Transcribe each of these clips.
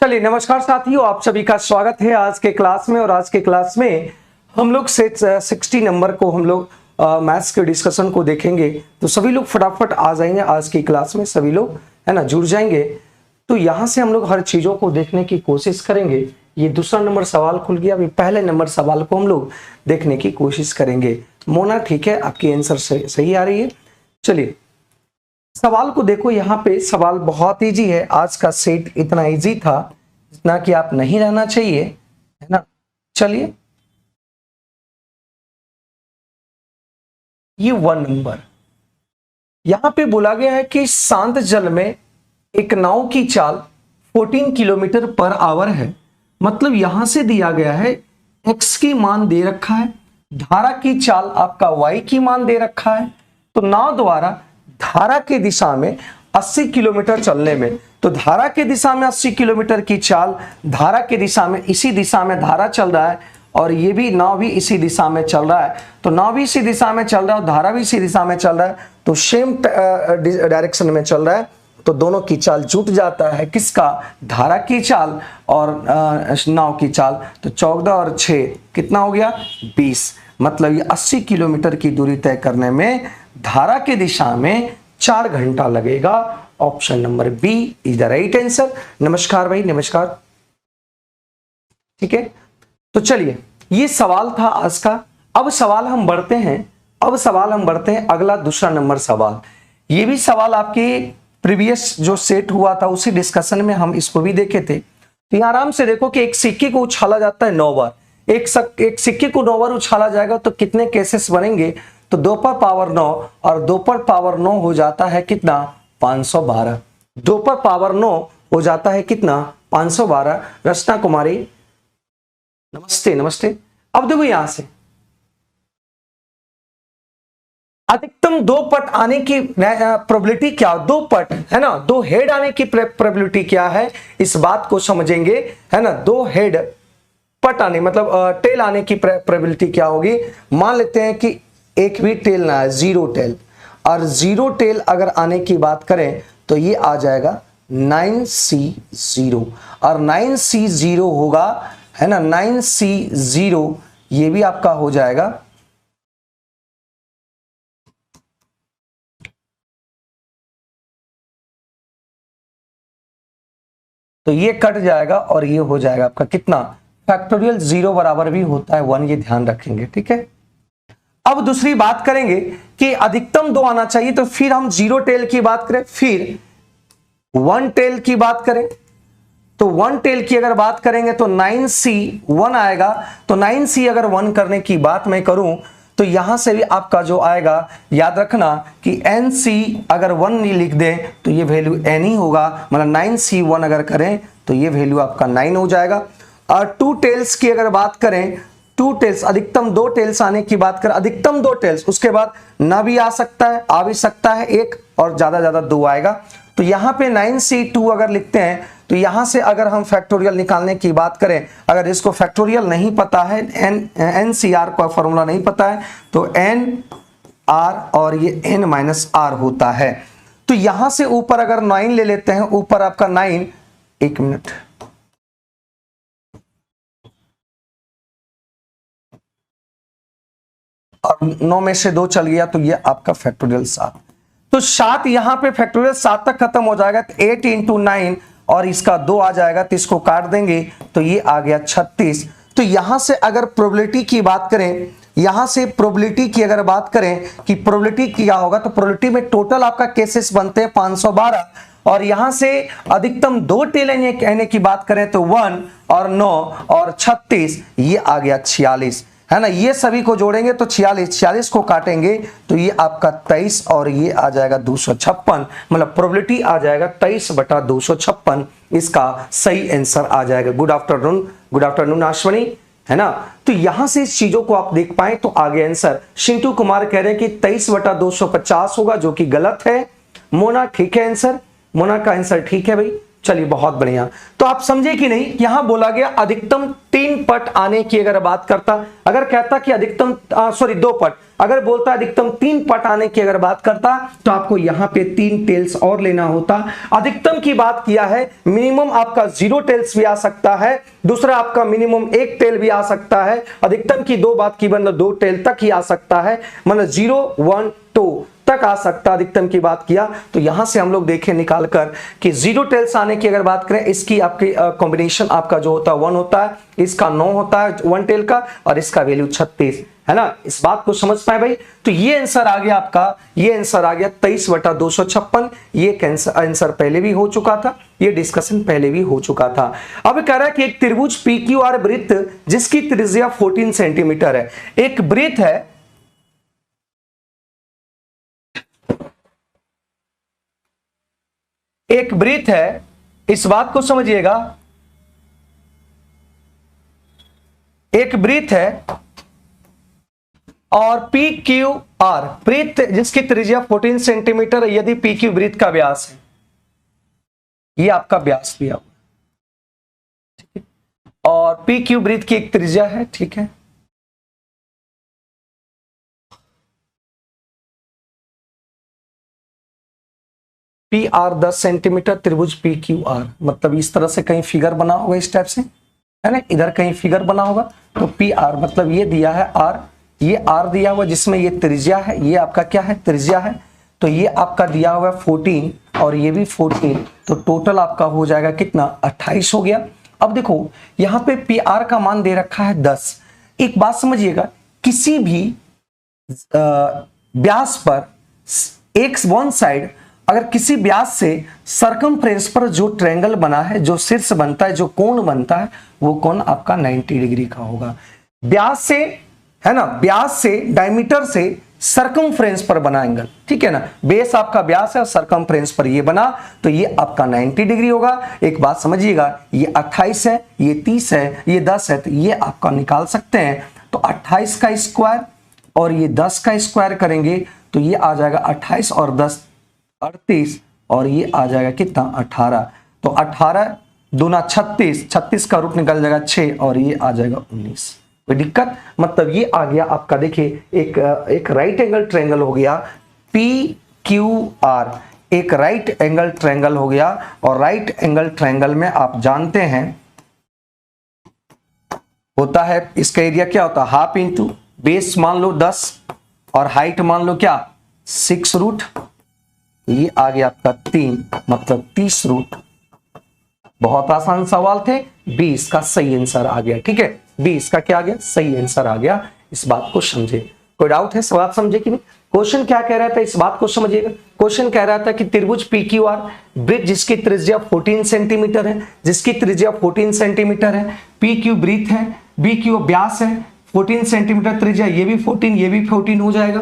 चलिए नमस्कार साथियों, आप सभी का स्वागत है आज के क्लास में। और आज के क्लास में हम लोग सेट 60 नंबर को हम लोग मैथ्स के डिस्कशन को देखेंगे। तो सभी लोग फटाफट आ जाएंगे आज की क्लास में, सभी लोग है ना जुड़ जाएंगे। तो यहाँ से हम लोग हर चीज़ों को देखने की कोशिश करेंगे। ये दूसरा नंबर सवाल खुल गया, अभी पहले नंबर सवाल को हम लोग देखने की कोशिश करेंगे। मोना ठीक है, आपकी आंसर सही आ रही है। चलिए सवाल को देखो, यहाँ पे सवाल बहुत इजी है। आज का सेट इतना इजी था जितना कि आप नहीं रहना चाहिए, है ना। चलिए ये 1 नंबर यहां पे बोला गया है कि शांत जल में एक नाव की चाल 14 किलोमीटर पर आवर है। मतलब यहां से दिया गया है x की मान दे रखा है, धारा की चाल आपका y की मान दे रखा है। तो नाव द्वारा धारा की दिशा में 80 किलोमीटर चलने में, तो धारा की दिशा में 80 किलोमीटर की चाल, धारा की दिशा में इसी दिशा में धारा चल रहा है और ये भी नाव भी इसी दिशा में चल रहा है। तो नाव भी इसी दिशा में चल रहा है और धारा भी इसी दिशा में चल रहा है, तो सेम डायरेक्शन में चल रहा है। तो दोनों की चाल जुट जाता है, किसका, धारा की चाल और नाव की चाल। तो 14 और 6 कितना हो गया, 20। मतलब ये 80 किलोमीटर की दूरी तय करने में धारा की दिशा में 4 घंटा लगेगा। Option number B is the right answer. नमस्कार भाई, नमस्कार। ठीक है, तो चलिए ये सवाल था आज का। अब सवाल हम बढ़ते हैं अगला दूसरा नंबर सवाल। ये भी सवाल आपके प्रीवियस जो सेट हुआ था उसी डिस्कशन में हम इसको भी देखे थे। तो यहाँ आराम से देखो कि एक सिक्के को उछाला जाता है 9 बार। एक सिक्के को 9 बार उछाला जाएगा तो कितने केसेस बनेंगे, तो 2 पर पावर 9 और 2 पर पावर 9 हो जाता है कितना, 512। 2 पर पावर 9 हो जाता है कितना, 512। रचना कुमारी नमस्ते नमस्ते। अब देखो यहां से अधिकतम 2 पट आने की प्रोबेबिलिटी क्या, 2 पट है ना, 2 हेड आने की प्रोबेबिलिटी क्या है, इस बात को समझेंगे, है ना। 2 हेड पट आने मतलब टेल आने की प्रोबेबिलिटी क्या होगी। मान लेते हैं कि एक भी टेल ना है, 0 टेल, और 0 टेल अगर आने की बात करें तो ये आ जाएगा 9C0, और 9C0 होगा, है ना, 9C0 ये भी आपका हो जाएगा तो ये कट जाएगा और ये हो जाएगा आपका कितना, फैक्टोरियल 0 बराबर भी होता है 1, ये ध्यान रखेंगे। ठीक है, अब दूसरी बात करेंगे कि अधिकतम 2 आना चाहिए, तो फिर हम 0 टेल की बात करें, फिर 1 टेल की बात करें। तो 1 टेल की अगर बात करेंगे तो 9C1 आएगा। तो 9C अगर 1 करने की बात मैं करूं तो यहां से भी आपका जो आएगा, याद रखना कि NC अगर 1 नहीं लिख दें तो ये वैल्यू N ही होगा। मतलब 9C1 अगर करें तो ये वैल्यू आपका 9 हो जाएगा। और 2 टेल्स की अगर बात करें, 2 टेल्स अधिकतम 2 टेल्स आने की बात करें, अधिकतम 2 टेल्स, उसके बाद ना भी आ सकता है, आ भी सकता है 1, और ज्यादा 2 आएगा। तो यहाँ पे 9C2 अगर लिखते हैं तो यहां से अगर हम फैक्टोरियल निकालने की बात करें, अगर इसको फैक्टोरियल नहीं पता है, NCR का फॉर्मूला नहीं पता है, तो NR और ये N-R होता है। तो यहां से ऊपर अगर 9 ले लेते हैं, ऊपर आपका 9, 1 मिनट, और 9 में से 2 चल गया तो ये आपका फैक्टोरियल 7। तो 7 यहां पे फैक्टोरियल 7 तक खत्म हो जाएगा, तो 8 × 9 और इसका 2 आ जाएगा, तो इसको काट देंगे तो ये आ गया 36। तो यहां से अगर प्रोबेबिलिटी की बात करें, यहां से प्रोबेबिलिटी की अगर बात करें कि प्रोबेबिलिटी क्या होगा, तो प्रोबेबिलिटी में टोटल आपका केसेस बनते हैं 512, और यहां से अधिकतम 2 टेल आने की बात करें तो 1 और 9 और 36, ये आ गया 46, है ना। ये सभी को जोड़ेंगे तो 46 को काटेंगे तो ये आपका 23 और ये आ जाएगा 256। मतलब प्रोबेबिलिटी आ जाएगा 23/256, इसका सही आंसर आ जाएगा। गुड आफ्टरनून अश्वनी, है ना। तो यहां से इस चीजों को आप देख पाए तो आगे आंसर शिंटू कुमार कह रहे हैं कि 23/250 होगा, जो कि गलत है। मोना ठीक है आंसर, मोना का आंसर ठीक है भाई, चलिए बहुत बढ़िया। तो आप समझे कि नहीं, यहां बोला गया अधिकतम 3 पट आने की अगर बात करता, अगर कहता कि अधिकतम 2 पट, अगर बोलता अधिकतम 3 पट आने की अगर बात करता तो आपको यहां पे 3 टेल्स और लेना होता। अधिकतम की बात किया है, मिनिमम आपका 0 टेल्स भी आ सकता है, दूसरा आपका मिनिमम 1 टेल भी आ सकता है। अधिकतम की 2 बात की, मतलब 2 टेल तक ही आ सकता है, मतलब 0 1 2 तक आ सकता। अधिकतम की बात किया तो यहां से हम लोग देखें निकालकर कि 0 टेल्स आने की अगर बात करें, इसकी आपकी कॉम्बिनेशन आपका जो होता है 1 होता है, इसका 9 होता है 1 टेल का, और इसका वैल्यू 36 है ना। इस बात को समझ पाए भाई। तो ये आंसर आ गया आपका, ये आंसर आ गया 23/256। ये आंसर पहले भी हो चुका था, ये डिस्कशन पहले भी हो चुका था। अब कह रहा है कि एक त्रिभुज PQR वृत्त जिसकी त्रिज्या 14 सेंटीमीटर है, एक वृत्त है, एक वृत्त है, इस बात को समझिएगा, एक वृत्त है और PQR वृत्त जिसकी त्रिज्या 14 सेंटीमीटर है, यदि PQ वृत्त का व्यास है, ये आपका व्यास दिया हुआ, ठीक है, और PQ वृत्त की एक त्रिज्या है, ठीक है। PR 10 सेंटीमीटर, त्रिभुज PQR, मतलब इस तरह से कहीं फिगर बना होगा इस टाइप से, है ना, इधर कहीं फिगर बना होगा। तो PR मतलब ये दिया है R, ये R दिया हुआ जिसमें ये त्रिज्या है, ये आपका क्या है, त्रिज्या है। तो ये आपका दिया हुआ है 14 और ये भी 14, तो टोटल आपका हो जाएगा कितना, 28 हो गया। अब देखो यहाँ पे PR का मान दे रखा है 10। एक बात समझिएगा, किसी भी व्यास पर एक वन साइड, अगर किसी व्यास से सरकमफ्रेंस पर जो ट्रायंगल बना है, जो शीर्ष बनता है, जो कोण बनता है, वो कोण आपका 90 डिग्री का होगा। व्यास से, है ना, व्यास से, डायमीटर से सरकमफ्रेंस पर बना एंगल, ठीक है ना, बेस आपका व्यास है और सरकमफ्रेंस पर ये बना, तो ये आपका 90 डिग्री होगा। एक बात समझिएगा, ये 28 है, ये 30 है, ये 10 है, तो ये आपका निकाल सकते हैं। तो 28 का स्क्वायर और ये 10 का स्क्वायर करेंगे तो ये आ जाएगा 28 और 10 38, और ये आ जाएगा कितना, 18। तो 18 दूना 36, 36 का रूट निकल जाएगा 6, और ये आ जाएगा 19। कोई दिक्कत, मतलब ये आ गया आपका, देखिए एक राइट एंगल ट्रायंगल हो गया PQR, एक राइट एंगल ट्रायंगल हो गया। और राइट एंगल ट्रायंगल में आप जानते हैं होता है, इसका एरिया क्या होता है, हाफ इंटू बेस मान लो 10 और हाइट मान लो क्या 6 रूट, ये आ गया आपका 3, मतलब 30 रूट। बहुत आसान सवाल थे, 20 का सही आंसर आ गया, ठीक है, 20 का क्या आ गया, सही आंसर आ गया। इस बात को समझे, कोई डाउट है, सवाल समझे कि नहीं। क्वेश्चन क्या कह रहा था, इस बात को समझिएगा। क्वेश्चन कह रहा था कि त्रिभुज PQR वृत्त जिसकी त्रिज्या 14 सेंटीमीटर है, जिसकी त्रिज्या 14 सेंटीमीटर है, PQ वृत्त है, BQ व्यास है, 14 सेंटीमीटर त्रिज्या, ये भी 14, ये भी 14 हो जाएगा,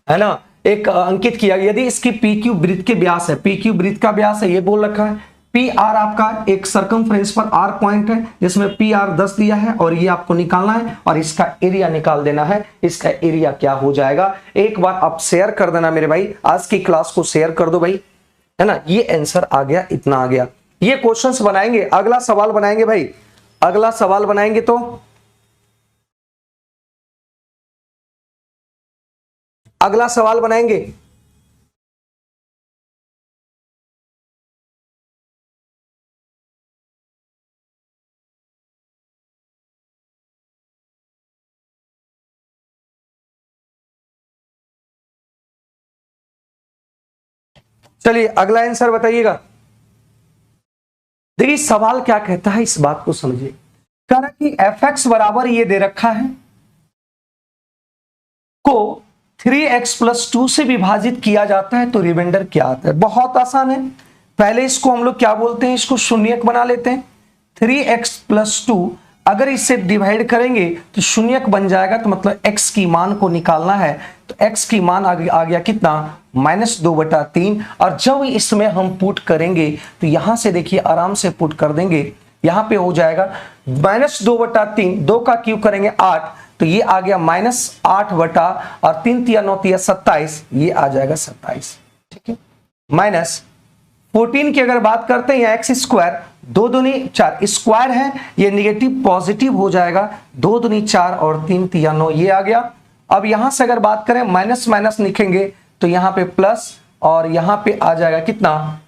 है ना। एक अंकित किया, यदि इसकी PQ वृत्त के व्यास है, PQ वृत्त का व्यास है, ये बोल रखा है। PR आपका एक सरकमफ्रेंस पर R पॉइंट है जिसमें PR 10 दिया है, और ये आपको निकालना है, और इसका एरिया निकाल देना है। इसका एरिया क्या हो जाएगा, एक बार आप शेयर कर देना मेरे भाई, आज की क्लास को शेयर कर दो भाई, है ना। ये आंसर आ गया, इतना आ गया। ये क्वेश्चंस बनाएंगे, अगला सवाल बनाएंगे भाई, अगला सवाल बनाएंगे तो अगला सवाल बनाएंगे। चलिए अगला आंसर बताइएगा। देखिए सवाल क्या कहता है, इस बात को समझिए। कह रहा कि fx बराबर ये दे रखा है को 3x + 2 से विभाजित किया जाता है तो रिमाइंडर क्या आता है। बहुत आसान है, पहले इसको हम लोग क्या बोलते हैं, इसको शून्यक बना लेते हैं। 3x + 2 अगर इससे डिवाइड करेंगे तो शून्यक बन जाएगा, तो मतलब x की मान को निकालना है, तो x की मान आ गया कितना, -2/3। और जब इसमें हम पुट करेंगे तो यहां से देखिए आराम से पुट कर देंगे, यहां पे हो जाएगा -2/3, 2 का क्यूब करेंगे 8, तो ये आ गया -8 बटा, और 3 × 9 = 27, ये आ जाएगा 27, ठीक है, 14 की अगर बात करते हैं या एक्स स्क्वायर, 2 दूनी 4 स्क्वायर है, ये निगेटिव पॉजिटिव हो जाएगा, 2 दूनी 4 और 3 तिया 9, ये आ गया। अब यहां से अगर बात करें माइनस माइनस लिखेंगे तो यहां पे प्लस और यहां पे आ जाएगा कितना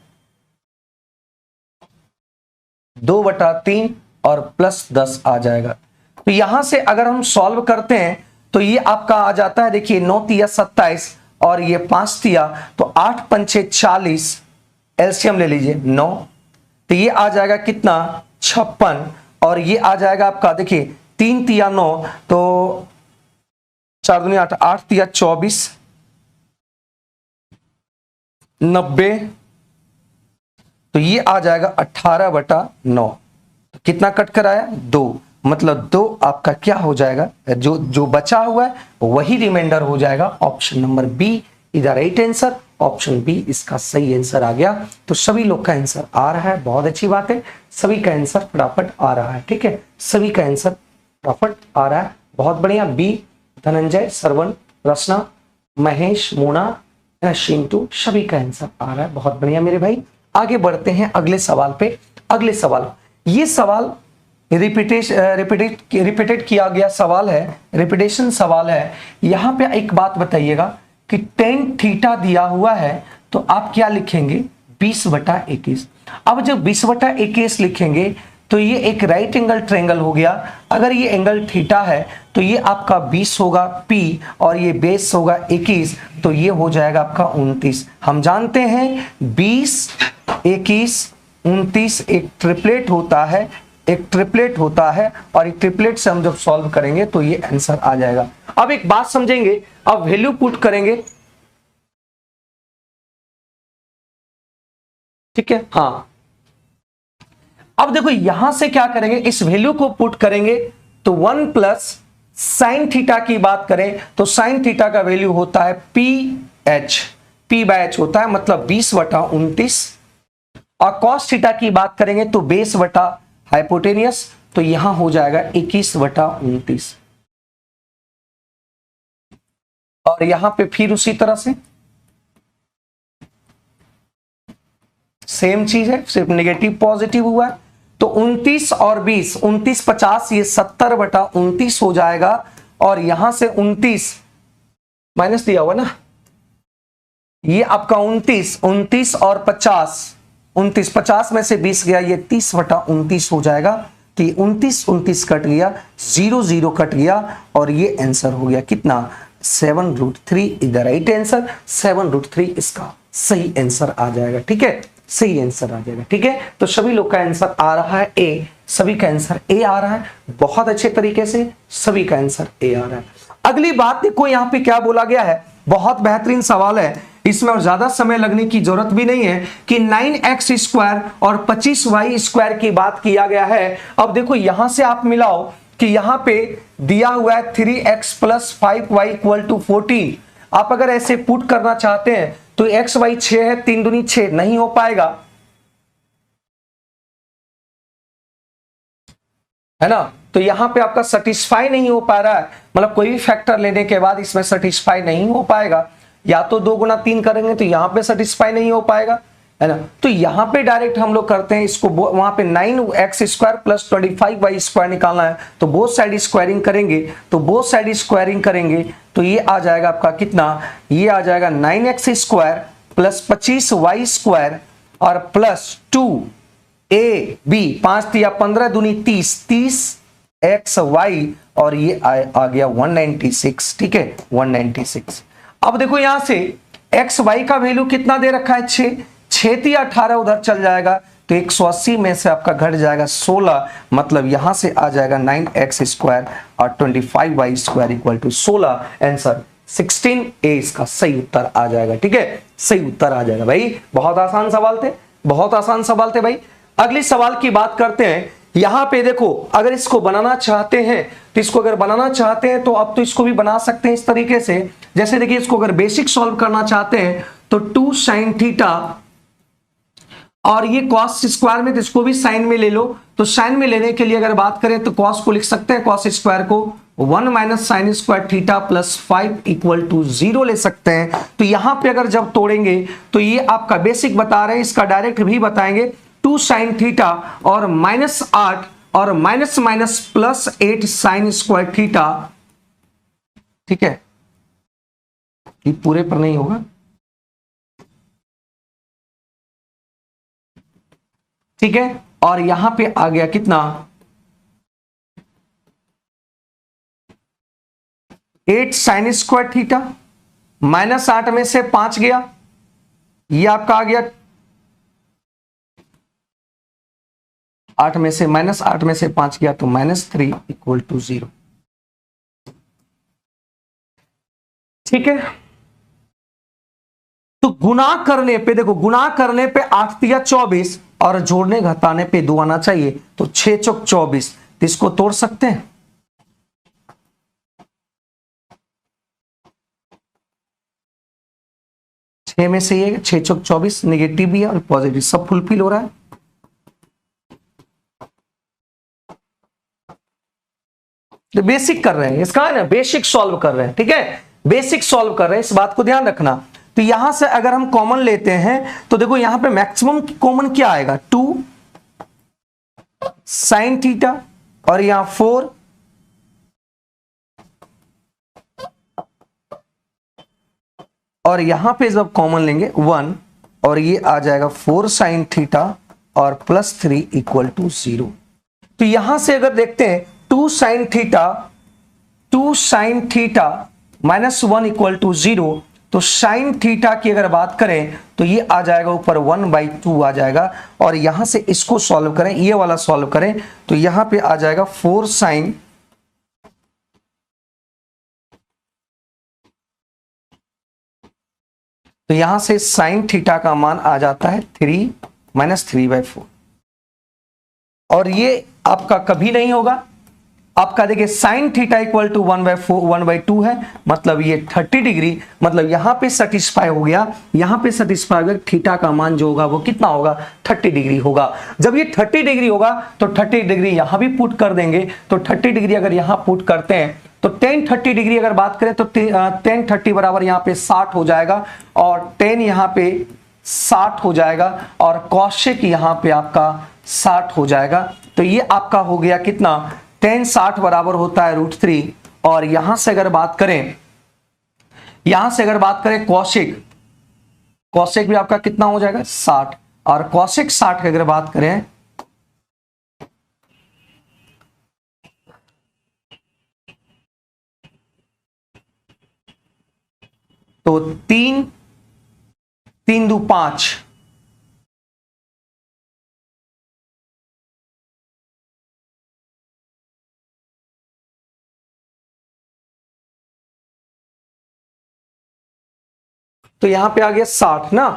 2/3 और प्लस 10 आ जाएगा। तो यहां से अगर हम सॉल्व करते हैं तो ये आपका आ जाता है, देखिए 9 तिया 27 और ये 5 तिया, तो 8 पंचे 40, एलसीएम ले लीजिए 9, तो ये आ जाएगा कितना 56 और ये आ जाएगा आपका, देखिए 3 तिया 9 तो 4 दूनी 8, 8 तिया 24, 90, तो ये आ जाएगा 18/9। तो कितना कट कर आया 2, मतलब 2 आपका क्या हो जाएगा, जो बचा हुआ है वही रिमाइंडर हो जाएगा। Option number B is the right answer, option B इसका सही आंसर आ गया। तो सभी लोग का आंसर आ रहा है, बहुत अच्छी बात है, सभी का आंसर फटाफट आ रहा है, ठीक है, सभी का आंसर फटाफट आ रहा है, बहुत बढ़िया। बी धनंजय, श्रवण, रचना, महेश, मोना, शिंटू, सभी का आंसर आ रहा है, बहुत बढ़िया मेरे भाई। आगे बढ़ते हैं अगले सवाल पे। अगले सवाल, ये सवाल रिपीटेड किया गया सवाल है, रिपीटेशन सवाल है। यहां पे एक बात बताइएगा कि tan थीटा दिया हुआ है तो आप क्या लिखेंगे 20/21। अब जब 20/21 लिखेंगे तो ये एक राइट एंगल ट्रायंगल हो गया। अगर ये एंगल थीटा है तो ये आपका 20 होगा P और ये बेस होगा 21, तो ये हो जाएगा आपका 29। हम जानते हैं 20, 21, 29 एक ट्रिपलेट होता है, एक ट्रिपलेट होता है और एक ट्रिपलेट से हम जब सॉल्व करेंगे तो ये आंसर आ जाएगा। अब एक बात समझेंगे, अब वैल्यू पुट करेंगे, ठीक है, हाँ। अब देखो यहां से क्या करेंगे, इस वैल्यू को पुट करेंगे तो 1 प्लस साइन थीटा की बात करें तो साइन थीटा का वैल्यू होता है P/H होता है, मतलब 20/29। और कॉस थीटा की बात करेंगे तो बेस बटा हाइपोटेनियस, तो यहां हो जाएगा 21/29। और यहां पे फिर उसी तरह से सेम चीज है, सिर्फ नेगेटिव पॉजिटिव हुआ है, तो 29 और 20, 29 50, ये 70/29 हो जाएगा। और यहां से 29 माइनस दिया हुआ ना, ये आपका 29 और 50, 29 में से 20 गया, ये 30/29 हो जाएगा। तो ये 29 कट गया, 0 कट गया और ये आंसर हो गया कितना 7√3 इज द राइट आंसर। 7√3 इसका सही आंसर आ जाएगा, ठीक है, सही आंसर आ जाएगा, ठीक है। तो सभी लोग का आंसर आ रहा है ए, सभी का आंसर ए आ रहा है, बहुत अच्छे तरीके से सभी का आंसर ए आ रहा है। अगली बात देखो यहाँ पे क्या बोला गया है, बहुत बेहतरीन सवाल है, इसमें और ज्यादा समय लगने की जरूरत भी नहीं है कि 9x² और 25y² की बात किया गया है। अब देखो यहां से आप मिलाओ कि यहां पे दिया हुआ है 3x + 5y = 14। आप अगर ऐसे पुट करना चाहते हैं तो x y 6 है, 3 दूनी 6, नहीं हो पाएगा, है ना। तो यहां पे आपका सेटिस्फाई नहीं हो पा रहा है, मतलब कोई भी फैक्टर लेने के बाद इसमें सेटिस्फाई नहीं हो पाएगा। या तो 2 × 3 करेंगे तो यहां पे सेटिस्फाई नहीं हो पाएगा, है ना। तो यहां पे डायरेक्ट हम लोग करते हैं इसको, वहां पे 9x² + 25y² निकालना है तो बोथ साइड स्क्वायरिंग करेंगे, तो बोथ साइड स्क्वायरिंग करेंगे तो ये आ जाएगा आपका कितना, ये आ जाएगा 9x² + 25y² और +2ab, 5 या 15 दूनी 30, 30xy और ये आ गया 196, ठीक है, 196। अब देखो यहां से एक्स वाई का वैल्यू कितना दे रखा है 6, 6 या 18 उधर चल जाएगा तो 180 में से आपका घट जाएगा 16, मतलब यहां से आ जाएगा 9x² और 25y² = 16। आंसर 16A इसका सही उत्तर आ जाएगा, ठीक है, सही उत्तर आ जाएगा भाई। बहुत आसान सवाल थे, बहुत आसान सवाल थे भाई। अगले सवाल की बात करते हैं। यहां पे देखो अगर इसको बनाना चाहते हैं तो इसको अगर बनाना चाहते हैं तो अब तो इसको भी बना सकते हैं इस तरीके से, जैसे देखिए इसको अगर बेसिक सॉल्व करना चाहते हैं तो 2 sin थीटा और ये cos² में, तो इसको भी साइन में ले लो। तो साइन में लेने के लिए अगर बात करें तो cos को लिख सकते हैं, cos² को 1 minus sine square theta plus 5 equal to 0 ले सकते हैं। तो यहां पे अगर जब तोड़ेंगे तो ये आपका बेसिक बता रहे हैं, इसका डायरेक्ट भी बताएंगे। 2 साइन थीटा और -8 और minus minus plus 8 sign square theta, ठीक है, ये पूरे पर नहीं होगा, ठीक है। और यहां पे आ गया कितना, 8 साइन स्क्वायर थीटा, -8 में से 5 गया, ये आपका आ गया 8 में से -8 में से 5 गया तो -3 इक्वल टू 0, ठीक है। तो गुना करने पे देखो, गुना करने पे 8 या 24 और जोड़ने घटाने पे 2 आना चाहिए, तो 6 चौक 24, तो इसको तोड़ सकते हैं। छह में से ये 6 चौक 24 नेगेटिव भी है और पॉजिटिव, सब फुलफिल हो रहा है। तो बेसिक कर रहे हैं इसका, है ना, बेसिक सॉल्व कर रहे हैं, ठीक है, बेसिक सॉल्व कर रहे हैं, इस बात को ध्यान रखना। तो यहां से अगर हम कॉमन लेते हैं तो देखो यहां पे मैक्सिमम कॉमन क्या आएगा, 2 साइन थीटा और यहां 4 और यहां पे जब कॉमन लेंगे 1 और ये आ जाएगा 4 साइन थीटा और प्लस 3 इक्वल टू 0। तो यहां से अगर देखते हैं 2 साइन थीटा -1 इक्वल टू 0, तो साइन थीटा की अगर बात करें तो ये आ जाएगा ऊपर 1/2 आ जाएगा। और यहां से इसको सॉल्व करें, ये वाला सॉल्व करें तो यहां पे आ जाएगा 4 साइन, तो यहां से साइन थीटा का मान आ जाता है 3 -3/4। और ये आपका कभी नहीं होगा, आपका देखिए साइन थीटा इक्वल टू 1/2 है, मतलब ये 30 डिग्री, मतलब यहां पे सेटिस्फाई हो गया, यहां पे सेटिस्फाई हो गया। थीटा का मान जो होगा वो कितना होगा, 30 डिग्री होगा। जब ये 30 डिग्री होगा तो 30 डिग्री यहां भी पुट कर देंगे, तो 30 डिग्री अगर यहां पुट करते हैं तो tan 30 डिग्री अगर बात करें तो tan 30 बराबर यहां पे 60 हो जाएगा और tan यहां पे 60 हो जाएगा और कौशिक यहां पे आपका 60 हो जाएगा। तो ये आपका हो गया कितना, tan 60 बराबर होता है √3। और यहां से अगर बात करें, कौशिक भी आपका कितना हो जाएगा, 60, और कौशिक 60 की अगर बात करें तो 3 3 2 5, तो यहां पे आ गया 60 ना।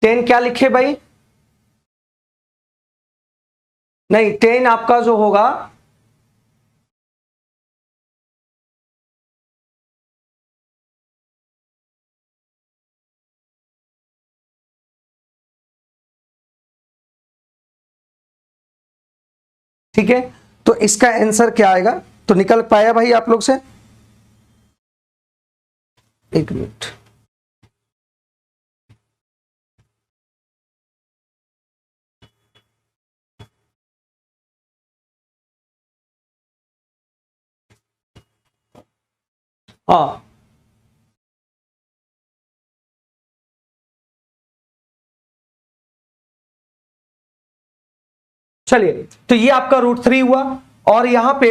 10 क्या लिखे भाई, नहीं 10 आपका जो होगा ठीक है। तो इसका आंसर क्या आएगा, तो निकल पाया भाई आप लोग से, एक मिनट, हाँ चलिए। तो ये आपका √3 हुआ और यहां पे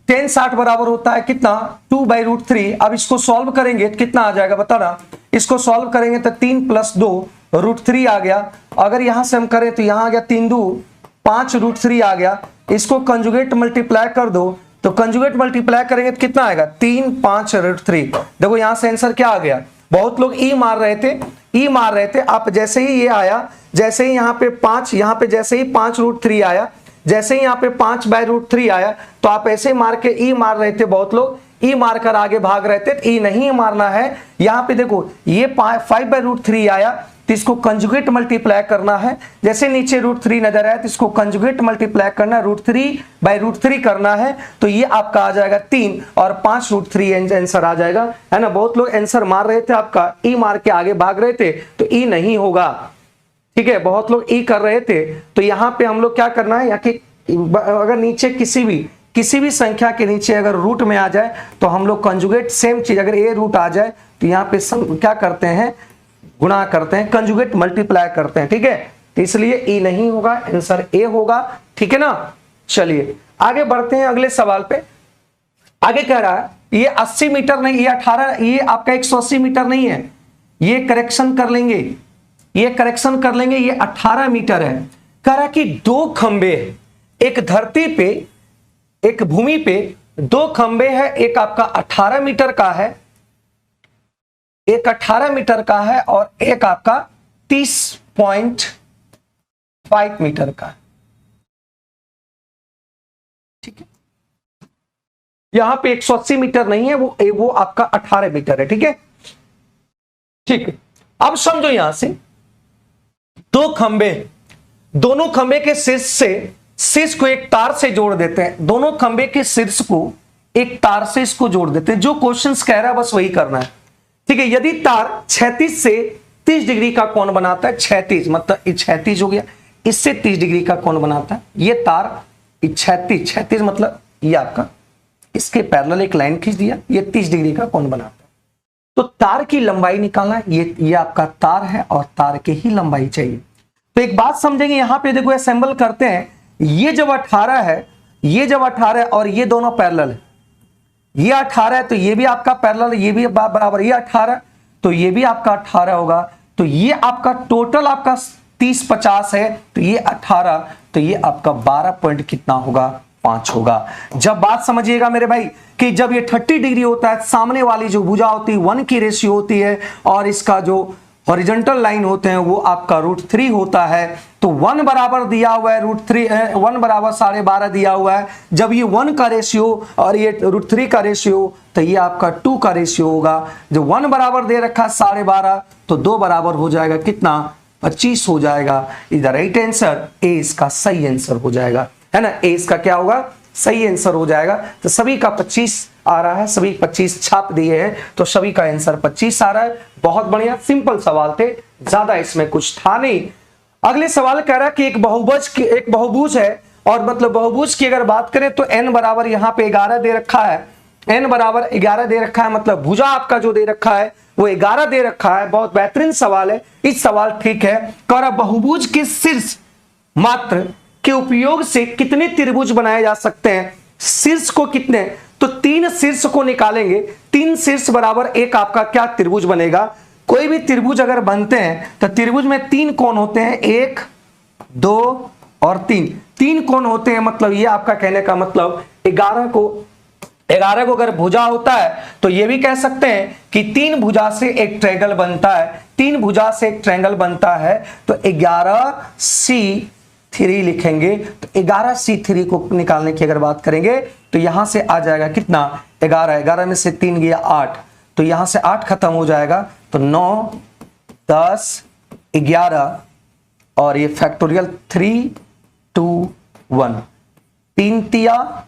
tan 60 बराबर होता है कितना, 2/√3। अब इसको सॉल्व करेंगे तो कितना आ जाएगा बताना, इसको सॉल्व करेंगे तो 3 + 2 √3 आ गया। अगर यहां से हम करें तो यहां आ गया 3 2 5 √3 आ गया। इसको कंजुगेट मल्टीप्लाई कर दो, तो कंजुगेट मल्टीप्लाई करेंगे तो कितना आएगा, 3 5 √3। देखो यहां से आंसर क्या आ गया, बहुत लोग ई मार रहे थे, आप जैसे ही ये आया, जैसे ही यहाँ पे 5, यहाँ पे जैसे ही 5 √3 आया, जैसे ही यहाँ पे 5/√3 आया, तो आप ऐसे मार के ई मार रहे थे, बहुत लोग ई मारकर आगे भाग रहे थे। ई नहीं मारना है, यहाँ पे देखो ये 5/√3 आया तो इसको कंजुगेट मल्टीप्लाई करना है। जैसे नीचे √3 नजर आया तो इसको कंजुगेट मल्टीप्लाई करना है, √3/√3 करना है, तो ये आपका आ जाएगा 3 और 5 √3 आंसर आ जाएगा, है ना। बहुत लोग आंसर मार रहे थे, आपका ई मार के आगे भाग रहे थे, तो ई नहीं होगा, ठीक है। बहुत लोग ई कर रहे थे, तो यहाँ पे हम लोग क्या करना है, यहाँ की अगर नीचे किसी भी संख्या के नीचे अगर रूट में आ जाए तो हम लोग कंजुगेट सेम चीज, अगर ए रूट आ जाए तो यहाँ पे क्या करते हैं, गुणा करते हैं, कंजुगेट मल्टीप्लाई करते हैं, ठीक है। तो इसलिए ई नहीं होगा, आंसर ए होगा, ठीक है ना। चलिए आगे बढ़ते हैं अगले सवाल पे। आगे कह रहा है ये 80 मीटर नहीं, ये 18, ये आपका 180 मीटर नहीं है, ये करेक्शन कर लेंगे, ये 18 मीटर है। कह रहा कि 2 खंबे, एक धरती पे, एक भूमि पे 2 खंबे है, एक आपका 18 मीटर का है, एक 18 मीटर का है और एक आपका 30.5 मीटर का है, ठीक है। यहां पे 180 मीटर नहीं है, वो आपका 18 मीटर है, ठीक है, ठीक है। अब समझो यहां से 2 खंबे, दोनों खंबे के शीर्ष को एक तार से जोड़ देते हैं, दोनों खंबे के शीर्ष को एक तार से इसको जोड़ देते हैं। जो क्वेश्चंस कह रहा है बस वही करना है, ठीक है। यदि तार 36 से 30 डिग्री का कोण बनाता है, 36 मतलब ये 36 हो गया, इससे 30 डिग्री का कोण बनाता है, ये तार 36 मतलब ये आपका, इसके पैरेलल एक लाइन खींच दिया, ये 30 डिग्री का कोण बनाता है। तो तार की लंबाई निकालना है, ये आपका तार है और तार की ही लंबाई चाहिए। तो एक बात समझेंगे, यहां पे देखो असेंबल करते हैं, ये जब 18 है, ये जब 18 है और ये दोनों पैरेलल है, ये 18 है तो ये भी आपका पैरेलल, ये भी बराबर, ये 18 तो ये भी आपका 18 होगा, तो ये आपका टोटल आपका 30-50 है, तो ये 18 तो ये आपका 12 पॉइंट कितना होगा, 5 होगा। जब बात समझिएगा मेरे भाई कि जब ये 30 डिग्री होता है, सामने वाली जो भुजा होती है 1 की रेशियो होती है और इसका जो हॉरिजॉन्टल लाइन होते हैं वो आपका √3 होता है, तो 1 बराबर दिया हुआ है, √3 1 बराबर 12.5 दिया हुआ है। जब ये 1 का रेशियो और ये √3 का रेशियो, तो ये आपका 2 का रेशियो होगा। जब 1 बराबर दे रखा है 12.5, तो 2 बराबर हो जाएगा कितना, 25 हो जाएगा। इधर राइट आंसर ए इसका सही आंसर हो जाएगा, है ना। ए इसका क्या होगा, सही आंसर हो जाएगा। तो सभी का 25 आ रहा है, सभी 25 छाप दिए हैं, तो सभी का आंसर 25 आ रहा है। बहुत बढ़िया, सिंपल सवाल थे, ज्यादा इसमें कुछ था नहीं। अगले सवाल कह रहा है कि एक बहुभुज है, और मतलब बहुभुज की अगर बात करें तो n बराबर यहाँ पे 11 दे रखा है, n बराबर 11 दे रखा है, मतलब भुजा आपका जो दे रखा है वो 11 दे रखा है। बहुत बेहतरीन सवाल है, इस सवाल ठीक है। कह रहा बहुभुज के शीर्ष मात्र के उपयोग से कितने त्रिभुज बनाए जा सकते हैं, शीर्ष को कितने, तो 3 शीर्ष को निकालेंगे, 3 शीर्ष बराबर एक आपका क्या त्रिभुज बनेगा। कोई भी त्रिभुज अगर बनते हैं तो त्रिभुज में 3 कोण होते हैं, 1 2 और 3 कोण होते हैं, मतलब ये आपका कहने का मतलब 11 को अगर भुजा होता है तो ये भी कह सकते हैं कि 3 भुजा से एक ट्रायंगल बनता है, 3 भुजा से एक ट्रायंगल बनता है, तो 11C3 लिखेंगे। तो 11C3 को निकालने की अगर बात करेंगे तो यहां से आ जाएगा कितना, 11 में से 3 गया 8, तो यहां से 8 खत्म हो जाएगा, तो 9 10 11 और ये फैक्टोरियल 3 2 1, 3 तिया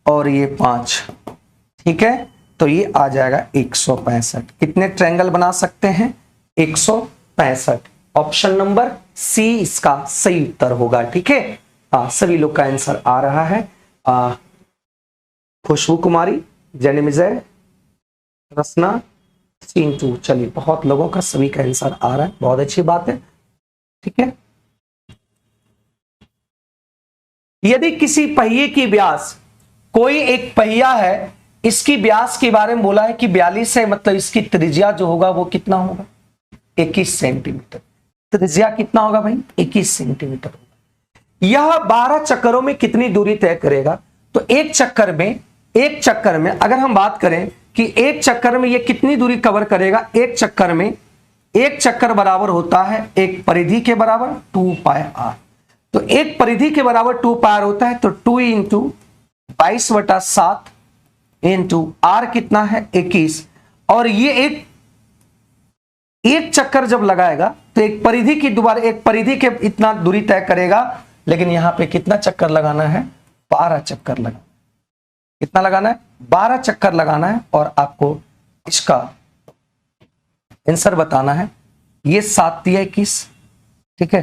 और ये 5, ठीक है। तो ये आ जाएगा 165। कितने ट्रायंगल बना सकते हैं, 165। ऑप्शन नंबर सी इसका सही उत्तर होगा, ठीक है। सभी लोग का आंसर आ रहा है। खुशबू कुमारी, जन्मजय, रसना, चिंटू, चलिए बहुत लोगों का सभी का आंसर आ रहा है, बहुत अच्छी बात है, ठीक है। यदि किसी पहिए की व्यास, कोई एक पहिया है, इसकी व्यास के बारे में बोला है कि 42 है, मतलब इसकी त्रिज्या जो होगा वो कितना होगा, 21 सेंटीमीटर। त्रिज्या कितना होगा भाई, 21 सेंटीमीटर होगा। यह 12 चक्करों में कितनी दूरी तय करेगा, तो एक चक्कर में अगर हम बात करें कि एक चक्कर में ये कितनी दूरी कवर करेगा, एक चक्कर बराबर होता है एक परिधि के बराबर 2πr, तो एक परिधि के बराबर 2πr होता है, तो 2 × 22/7 इंटू r कितना है 21, और ये एक चक्कर जब लगाएगा तो एक परिधि की दोबारा एक परिधि के इतना दूरी तय करेगा, लेकिन यहां पे कितना चक्कर लगाना है, 12 चक्कर लगाना। कितना लगाना है, 12 चक्कर लगाना है, और आपको इसका आंसर बताना है। ये 7 या 21, ठीक है।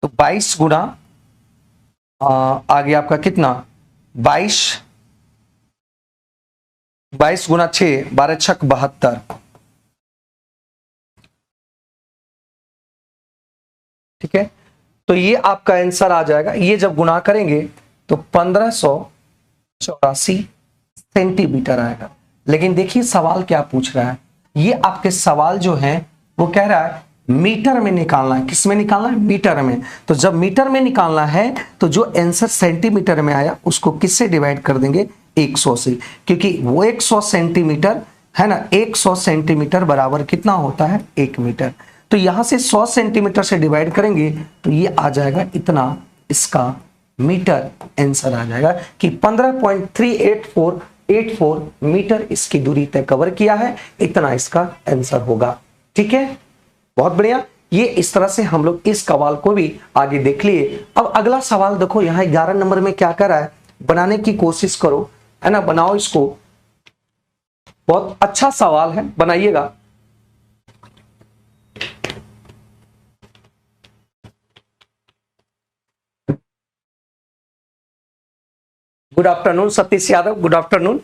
तो 22 गुना आगे आपका कितना, 22 गुना 6, 12 छक 72, ठीक है। तो ये आपका आंसर आ जाएगा। ये जब गुना करेंगे तो 1584 सेंटीमीटर आएगा। लेकिन देखिए सवाल क्या पूछ रहा है, ये आपके सवाल जो है वो कह रहा है मीटर में निकालना है। किस में निकालना है, मीटर में। तो जब मीटर में निकालना है तो जो आंसर सेंटीमीटर में आया उसको किससे डिवाइड कर देंगे, 100 से, क्योंकि वो 100 सेंटीमीटर है ना। 100 सेंटीमीटर बराबर कितना होता है, 1 मीटर। तो यहां से 100 सेंटीमीटर से डिवाइड करेंगे तो ये आ जाएगा इतना, इसका मीटर आंसर आ जाएगा कि 15.38484 मीटर इसकी दूरी तय कवर किया है, इतना इसका आंसर होगा। ठीक है, बहुत बढ़िया। ये इस तरह से हम लोग इस सवाल को भी आगे देख लिए। अब अगला सवाल देखो, यहां 11 नंबर में क्या कर रहा है, बनाने की कोशिश करो, है ना, बनाओ इसको। बहुत अच्छा सवाल है, बनाइएगा। Good afternoon Satish Yadav, good afternoon.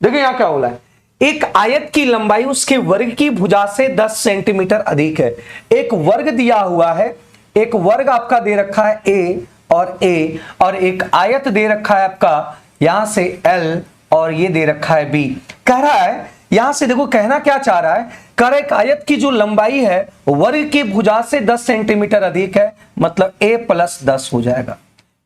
देखिए यहां क्या बोला है, एक आयत की लंबाई उसके वर्ग की भुजा से 10 सेंटीमीटर अधिक है। एक वर्ग दिया हुआ है, एक वर्ग आपका दे रखा है ए, और एक आयत दे रखा है आपका यहां से एल, और ये दे रखा है बी। कह रहा है यहां से देखो, कहना क्या चाह रहा है, कर एक आयत की जो लंबाई है वर्ग की भुजा से 10 सेंटीमीटर अधिक है, मतलब a + 10 हो जाएगा।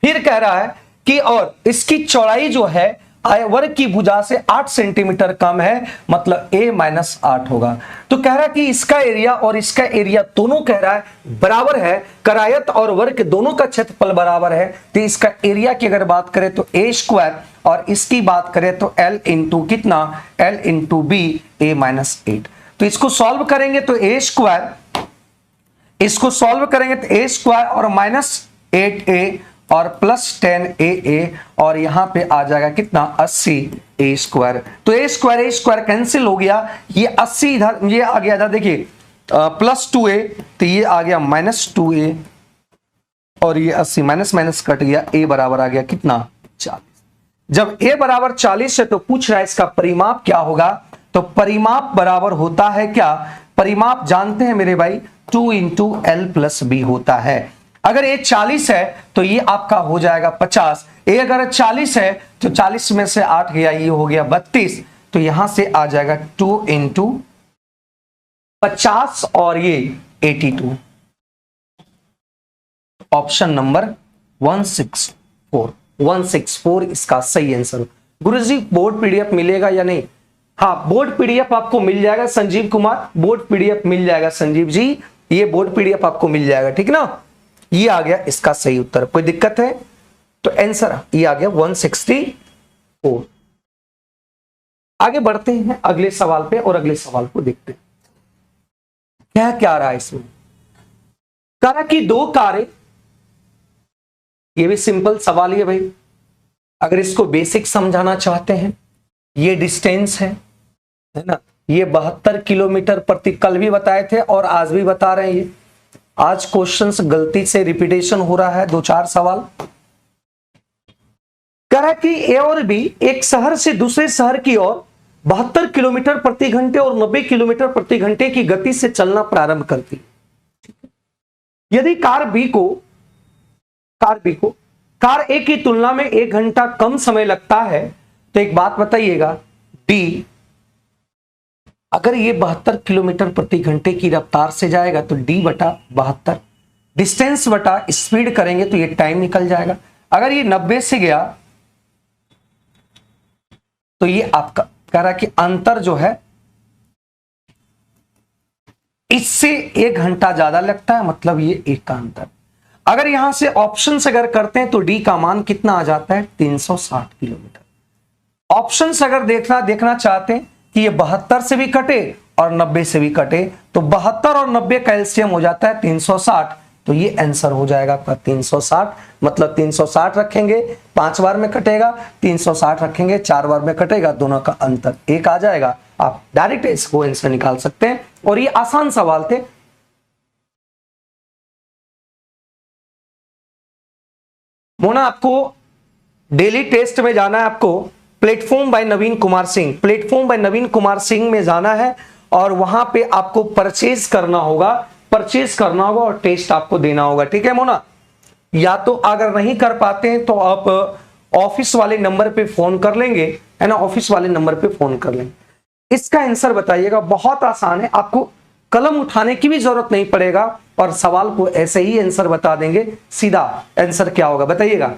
फिर कह रहा है कि और इसकी चौड़ाई जो है वर्ग की भुजा से 8 सेंटीमीटर कम है, मतलब a - 8 होगा। तो कह रहा है कि इसका एरिया और इसका एरिया दोनों कह रहा है बराबर है, करायत और वर्ग दोनों का क्षेत्रफल बराबर है। तो इसका एरिया की अगर बात करें तो a² और इसकी बात करें तो l इंटू कितना, l इंटू बी, a - 8। तो इसको सॉल्व करेंगे तो a², इसको सॉल्व करेंगे तो a² और -8a और +10a, और यहां पे आ जाएगा कितना, 80a²। तो a² कैंसिल हो गया, ये 80 इधर, ये आ गया इधर, देखिए +2a, तो ये आ गया -2a, और ये 80 माइनस कट गया, a बराबर आ गया कितना, 40। जब a बराबर 40 है तो पूछ रहा है इसका परिमाप क्या होगा। तो परिमाप बराबर होता है क्या, परिमाप जानते हैं मेरे भाई, 2 × l + b होता है। अगर a 40 है तो ये आपका हो जाएगा 50। a अगर 40 है तो 40 में से 8 गया, ये हो गया 32। तो यहां से आ जाएगा 2 × 50 और ये 82। ऑप्शन नंबर 164 इसका सही आंसर। गुरुजी बोर्ड पीडीएफ मिलेगा या नहीं? हाँ, बोर्ड पीडीएफ आपको मिल जाएगा संजीव कुमार, बोर्ड पीडीएफ मिल जाएगा संजीव जी, ये बोर्ड पीडीएफ आपको मिल जाएगा, ठीक ना। ये आ गया इसका सही उत्तर, कोई दिक्कत है? तो आंसर ये आ गया 164। आगे बढ़ते हैं अगले सवाल पे और अगले सवाल को देखते हैं क्या रहा है इसमें। कह रहा कि 2 कारें, ये भी सिंपल सवाल है भाई, अगर इसको बेसिक समझाना चाहते हैं, ये डिस्टेंस है ना, ये 72 किलोमीटर प्रति, कल भी बताए थे और आज भी बता रहे हैं। ये आज क्वेश्चंस गलती से रिपीटेशन हो रहा है, 2-4 सवाल। कह रहा है कि ए और बी एक शहर से दूसरे शहर की ओर 72 किलोमीटर प्रति घंटे और 90 किलोमीटर प्रति घंटे की गति से चलना प्रारंभ करती है। यदि कार ए की तुलना में 1 घंटा कम समय लगता है, तो एक बात बताइएगा, डी अगर ये 72 किलोमीटर प्रति घंटे की रफ्तार से जाएगा तो d/72 डिस्टेंस बटा स्पीड करेंगे तो ये टाइम निकल जाएगा। अगर ये 90 से गया तो ये आपका कह रहा कि अंतर जो है इससे 1 घंटा ज्यादा लगता है, मतलब ये 1 का अंतर। अगर यहां से ऑप्शन से अगर करते हैं तो डी का मान कितना आ जाता है, 360 किलोमीटर। ऑप्शंस अगर देखना चाहते हैं कि ये 72 से भी कटे और 90 से भी कटे, तो 72 और 90 का एलसीएम हो जाता है 360, तो ये आंसर हो जाएगा आपका 360। मतलब 360 रखेंगे 5 बार में कटेगा, 360 रखेंगे 4 बार में कटेगा, दोनों का अंतर 1 आ जाएगा। आप डायरेक्ट इसको आंसर निकाल सकते हैं और ये आसान सवाल थे। मोना आपको डेली टेस्ट में जाना है, आपको platform by Naveen Kumar Singh, platform by Naveen Kumar Singh में जाना है और वहां पे आपको परचेज करना होगा और टेस्ट आपको देना होगा, ठीक है मोना। या तो अगर नहीं कर पाते हैं तो आप ऑफिस वाले नंबर पे फोन कर लेंगे, है ना, ऑफिस वाले नंबर पे फोन कर लेंगे। इसका आंसर बताइएगा, बहुत आसान है, आपको कलम उठाने की भी जरूरत नहीं पड़ेगा और सवाल को ऐसे ही आंसर बता देंगे। सीधा आंसर क्या होगा बताइएगा,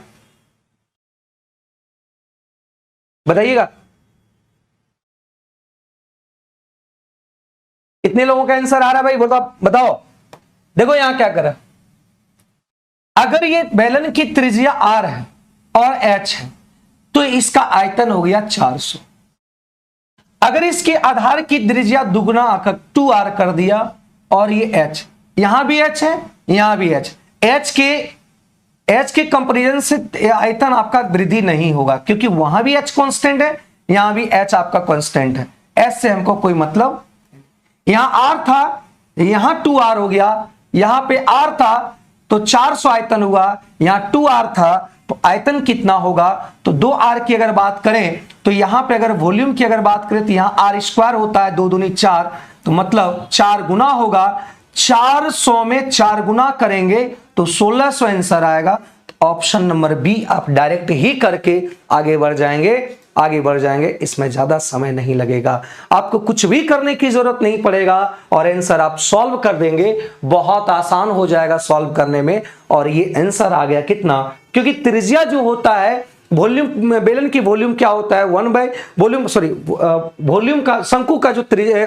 बताइएगा कितने लोगों का आंसर आ रहा है भाई, बताओ। देखो यहां क्या करा, अगर ये बेलन की त्रिज्या आर है और एच है तो इसका आयतन हो गया 400। अगर इसके आधार की त्रिज्या दुगना आकर 2r कर दिया और ये h, यहां भी h है यहां भी h के कंपैरिजन से आयतन आपका वृद्धि नहीं होगा क्योंकि वहां भी h कांस्टेंट है, यहां भी h आपका कांस्टेंट है, s से हमको कोई मतलब। यहां r था, यहां 2r हो गया, यहां पे r था तो 400 आयतन हुआ, यहां 2r था तो आयतन कितना होगा, तो 2r की अगर बात करें तो यहां पे अगर वॉल्यूम की अगर बात करें तो यहां r स्क्वायर होता है, 2 दूनी 4, तो मतलब 4 गुना होगा, 400 में 4 गुना करेंगे तो 1600 आंसर आएगा। ऑप्शन नंबर बी आप डायरेक्ट ही करके आगे बढ़ जाएंगे, इसमें ज्यादा समय नहीं लगेगा, आपको कुछ भी करने की जरूरत नहीं पड़ेगा और आंसर आप सॉल्व कर देंगे, बहुत आसान हो जाएगा सॉल्व करने में। और ये आंसर आ गया कितना, क्योंकि त्रिज्या जो होता है वॉल्यूम, बेलन की वॉल्यूम क्या होता है, वॉल्यूम का शंकु का जो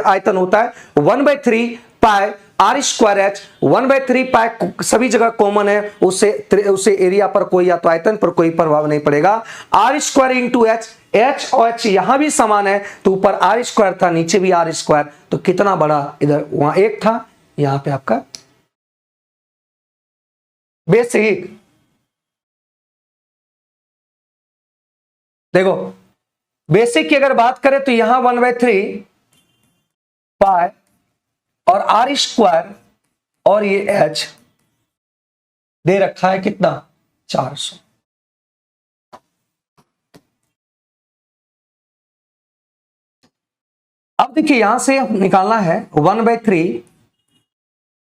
आयतन होता है 1/3 पाई आर स्क्वायर एच, 1/3 पाई सभी जगह कॉमन है, उससे एरिया पर कोई या तो आयतन पर कोई प्रभाव नहीं पड़ेगा। आर स्क्वायर इंटू एच और एच यहां भी समान है तो ऊपर आर स्क्वायर था नीचे भी आर स्क्वायर, तो कितना बड़ा, इधर वहां 1 था यहां पे आपका बेसिक। देखो बेसिक की अगर बात करें तो यहां 1/3 पाई और आर स्क्वायर और ये एच दे रखा है कितना 400। अब देखिए यहां से निकालना है 1/3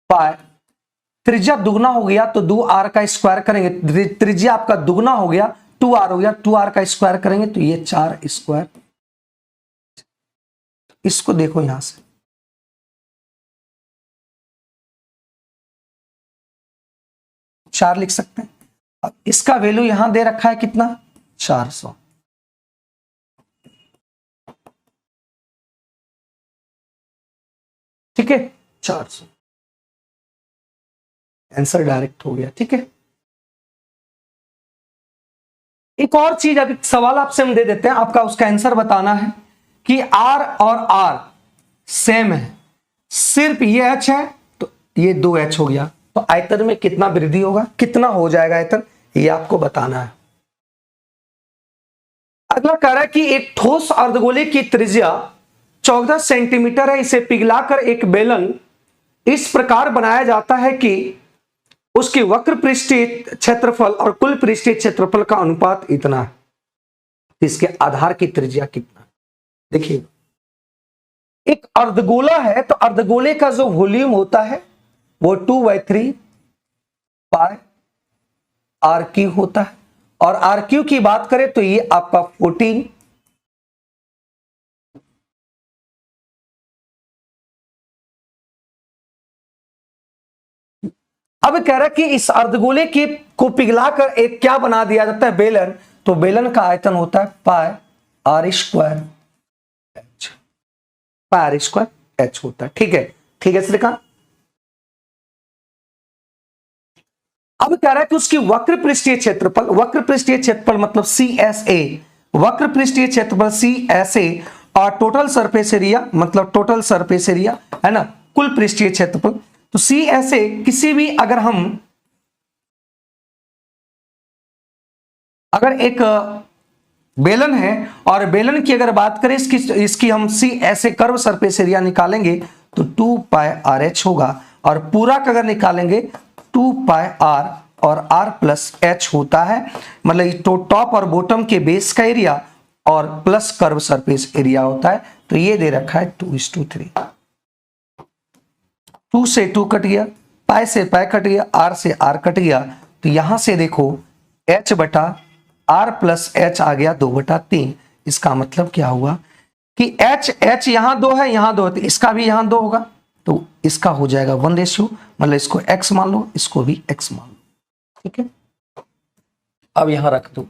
पाई, त्रिज्या दुगना हो गया तो 2r का स्क्वायर करेंगे, त्रिज्या आपका दुगना हो गया 2r हो गया, 2r का स्क्वायर करेंगे तो ये 4 स्क्वायर। इसको देखो यहां से 4 लिख सकते हैं। अब इसका वैल्यू यहां दे रखा है कितना 400, ठीक है 400, आंसर डायरेक्ट हो गया, ठीक है। एक और चीज अभी सवाल आपसे हम दे देते हैं, आपका उसका आंसर बताना है कि r और r सेम है, सिर्फ ये h है तो ये 2h हो गया, तो आयतन में कितना वृद्धि होगा, कितना हो जाएगा आयतन, ये आपको बताना है। अगला कह रहा है कि एक ठोस अर्धगोले की त्रिज्या 14 सेंटीमीटर है, इसे पिघलाकर एक बेलन इस प्रकार बनाया जाता है कि उसकी वक्र पृष्ठीय क्षेत्रफल और कुल पृष्ठीय क्षेत्रफल का अनुपात इतना है, इसके आधार की त्रिज्या कितना। देखिए एक अर्धगोला है तो अर्धगोले का जो वॉल्यूम होता है वो 2/3 पाई आर क्यू होता है, और आर क्यू की बात करें तो ये आपका 14 अब कह रहा है कि इस अर्धगोले के को पिघलाकर एक क्या बना दिया जाता है बेलन, तो बेलन का आयतन होता है pi r square h, pi r square h होता है, ठीक है श्रीकांत। अब कह रहा है कि उसकी वक्र पृष्ठीय क्षेत्रफल मतलब CSA, वक्र पृष्ठीय क्षेत्रफल सी ऐसे और टोटल सरफेस एरिया मतलब टोटल सरफेस एरिया है ना, कुल पृष्ठीय क्षेत्रफल। तो सी ऐसे किसी भी अगर एक बेलन है और बेलन की अगर बात करें इसकी हम सी ऐसे कर्व सरफेस एरिया निकालेंगे तो 2 पाई आर एच होगा, और पूरा का अगर निकालेंगे 2 पाई आर और r प्लस एच होता है, मतलब तो टॉप और बॉटम के बेस का एरिया और प्लस कर्व सरफेस एरिया होता है। तो ये दे रखा है 2:3, 2 से 2 कट गया, पाई से पाई कट गया, r से r कट गया। तो यहां से देखो h बटा r प्लस एच आ गया 2/3। इसका मतलब क्या हुआ कि h यहां 2 है, यहां 2 है, तो इसका भी यहां 2 होगा, तो इसका हो जाएगा 1:, मतलब इसको x मान लो, इसको भी x मान लो, ठीक है। अब यहां रख दो,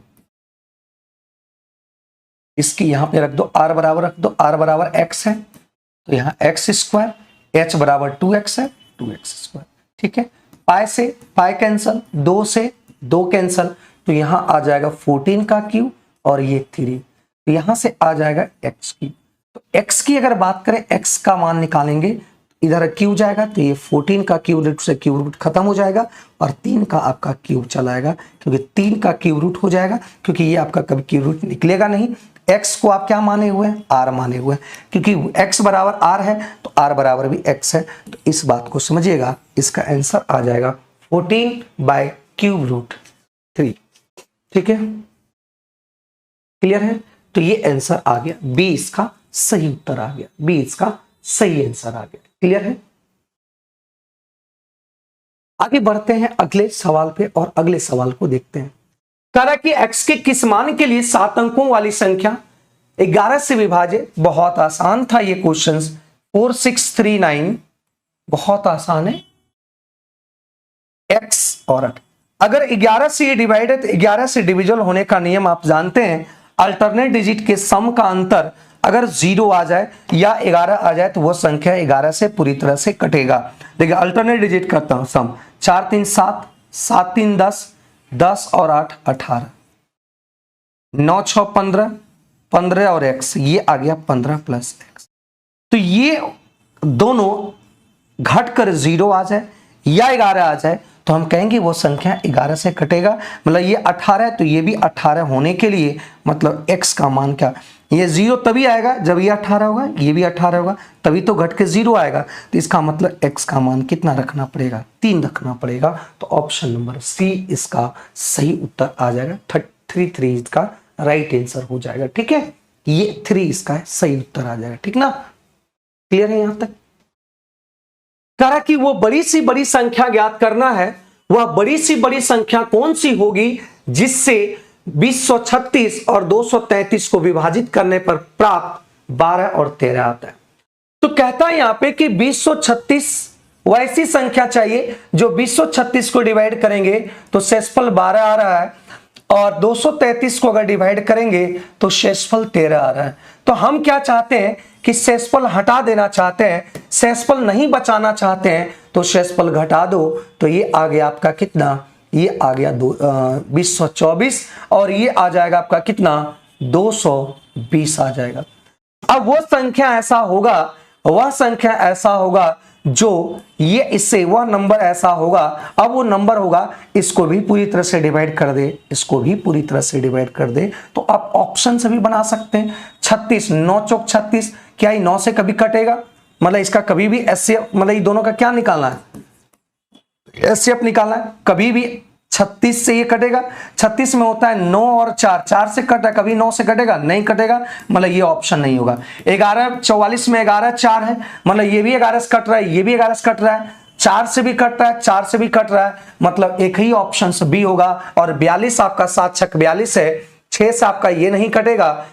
इसकी यहां पे रख दो, r बराबर रख दो, r बराबर x है तो यहां x², h बराबर 2x है, 2x², ठीक है। पाई से पाई कैंसल, 2 से 2 कैंसल, तो यहां आ जाएगा 14 का क्यूब और ये 3, तो यहां से आ जाएगा x क्यूब। तो x की अगर बात करें, x का मान निकालेंगे, इधर क्यूब जाएगा तो ये 14 का क्यूब रूट से क्यूब रूट खत्म हो जाएगा और 3 का आपका क्यूब चला आएगा, क्योंकि 3 का क्यूब रूट हो जाएगा, क्योंकि ये आपका कभी क्यूब रूट निकलेगा नहीं। x को आप क्या माने हुए हैं, r माने हुए हैं, क्योंकि x बराबर r है तो r बराबर भी x है। तो इस बात को समझिएगा, इसका आंसर आ जाएगा 14/3, ठीक है, क्लियर है। तो ये आंसर आ गया, बी इसका सही उत्तर आ गया, बी इसका सही आंसर आ गया, क्लियर है। आगे बढ़ते हैं अगले सवाल पे और अगले सवाल को देखते हैं। कह रहा कि x के किस मान के लिए 7 अंकों वाली संख्या 11 से विभाजित, बहुत आसान था ये क्वेश्चन, 4639, बहुत आसान है। x और 8, अगर 11 से ये डिवाइड है तो 11 से डिविजन होने का नियम आप जानते हैं, अल्टरनेट डिजिट के सम का अंतर अगर 0 आ जाए या 11 आ जाए तो वो संख्या 11 से पूरी तरह से कटेगा। देखिए अल्टरनेट डिजिट का सम 4 3 7, 7 3 10, 10 और 8 18, 9 6 15, 15 और x, ये आ गया 15 प्लस x। तो ये दोनों घटकर 0 आ जाए या 11 आ जाए तो हम कहेंगे वो संख्या 11 से कटेगा, मतलब ये 18 है तो ये भी 18 होने के लिए मतलब x का मान क्या, ये 0 तभी आएगा जब ये 18 होगा, ये भी 18 होगा, तभी तो घट के 0 आएगा। तो इसका मतलब x का मान कितना रखना पड़ेगा, 3 रखना पड़ेगा। तो ऑप्शन नंबर सी इसका सही उत्तर आ जाएगा, 33 इसका राइट आंसर हो जाएगा, ठीक है। ये 3 इसका सही उत्तर आ जाएगा, ठीक ना, क्लियर है यहां तक। कहा कि वो बड़ी सी बड़ी संख्या ज्ञात करना है, वह बड़ी सी बड़ी संख्या कौन सी होगी जिससे 2036 और 233 को विभाजित करने पर प्राप्त 12 और 13 आता है। तो कहता है यहां पे कि 2036 वैसी संख्या चाहिए जो 2036 को डिवाइड करेंगे तो शेषफल 12 आ रहा है, और 233 को अगर डिवाइड करेंगे तो शेषफल 13 आ रहा है। तो हम क्या चाहते हैं कि शेषफल हटा देना चाहते हैं, शेषफल नहीं बचाना चाहते हैं, तो शेषफल घटा दो। तो ये आ गया आपका कितना, ये आ गया 224 और ये आ जाएगा आपका कितना 220 आ जाएगा। अब वो संख्या ऐसा होगा, वह संख्या ऐसा होगा जो ये इससे, वह नंबर ऐसा होगा, अब वो नंबर होगा इसको भी पूरी तरह से डिवाइड कर दे, इसको भी पूरी तरह से डिवाइड कर दे। तो आप ऑप्शन से भी बना सकते हैं, 36 9 चौक 36, क्या ये 9 से कभी कटेगा, मतलब इसका कभी भी एचसीएफ, मतलब ये दोनों का क्या निकालना है, एचसीएफ निकालना है, कभी भी 36 से ये कटेगा, 36 में होता है 9 और 4, 4 से कटा, कभी 9 से कटेगा नहीं कटेगा, मतलब ये ऑप्शन नहीं होगा। 11 44 में 11 4 है, मतलब ये भी 11 से कट रहा है, ये भी 11 से कट रहा है, 4 से भी कट रहा है, 4 से भी कट रहा है, मतलब एक ही ऑप्शन से बी होगा। और 42 आपका 7 6 42 है, 6 से आपका ये नहीं कटेगा,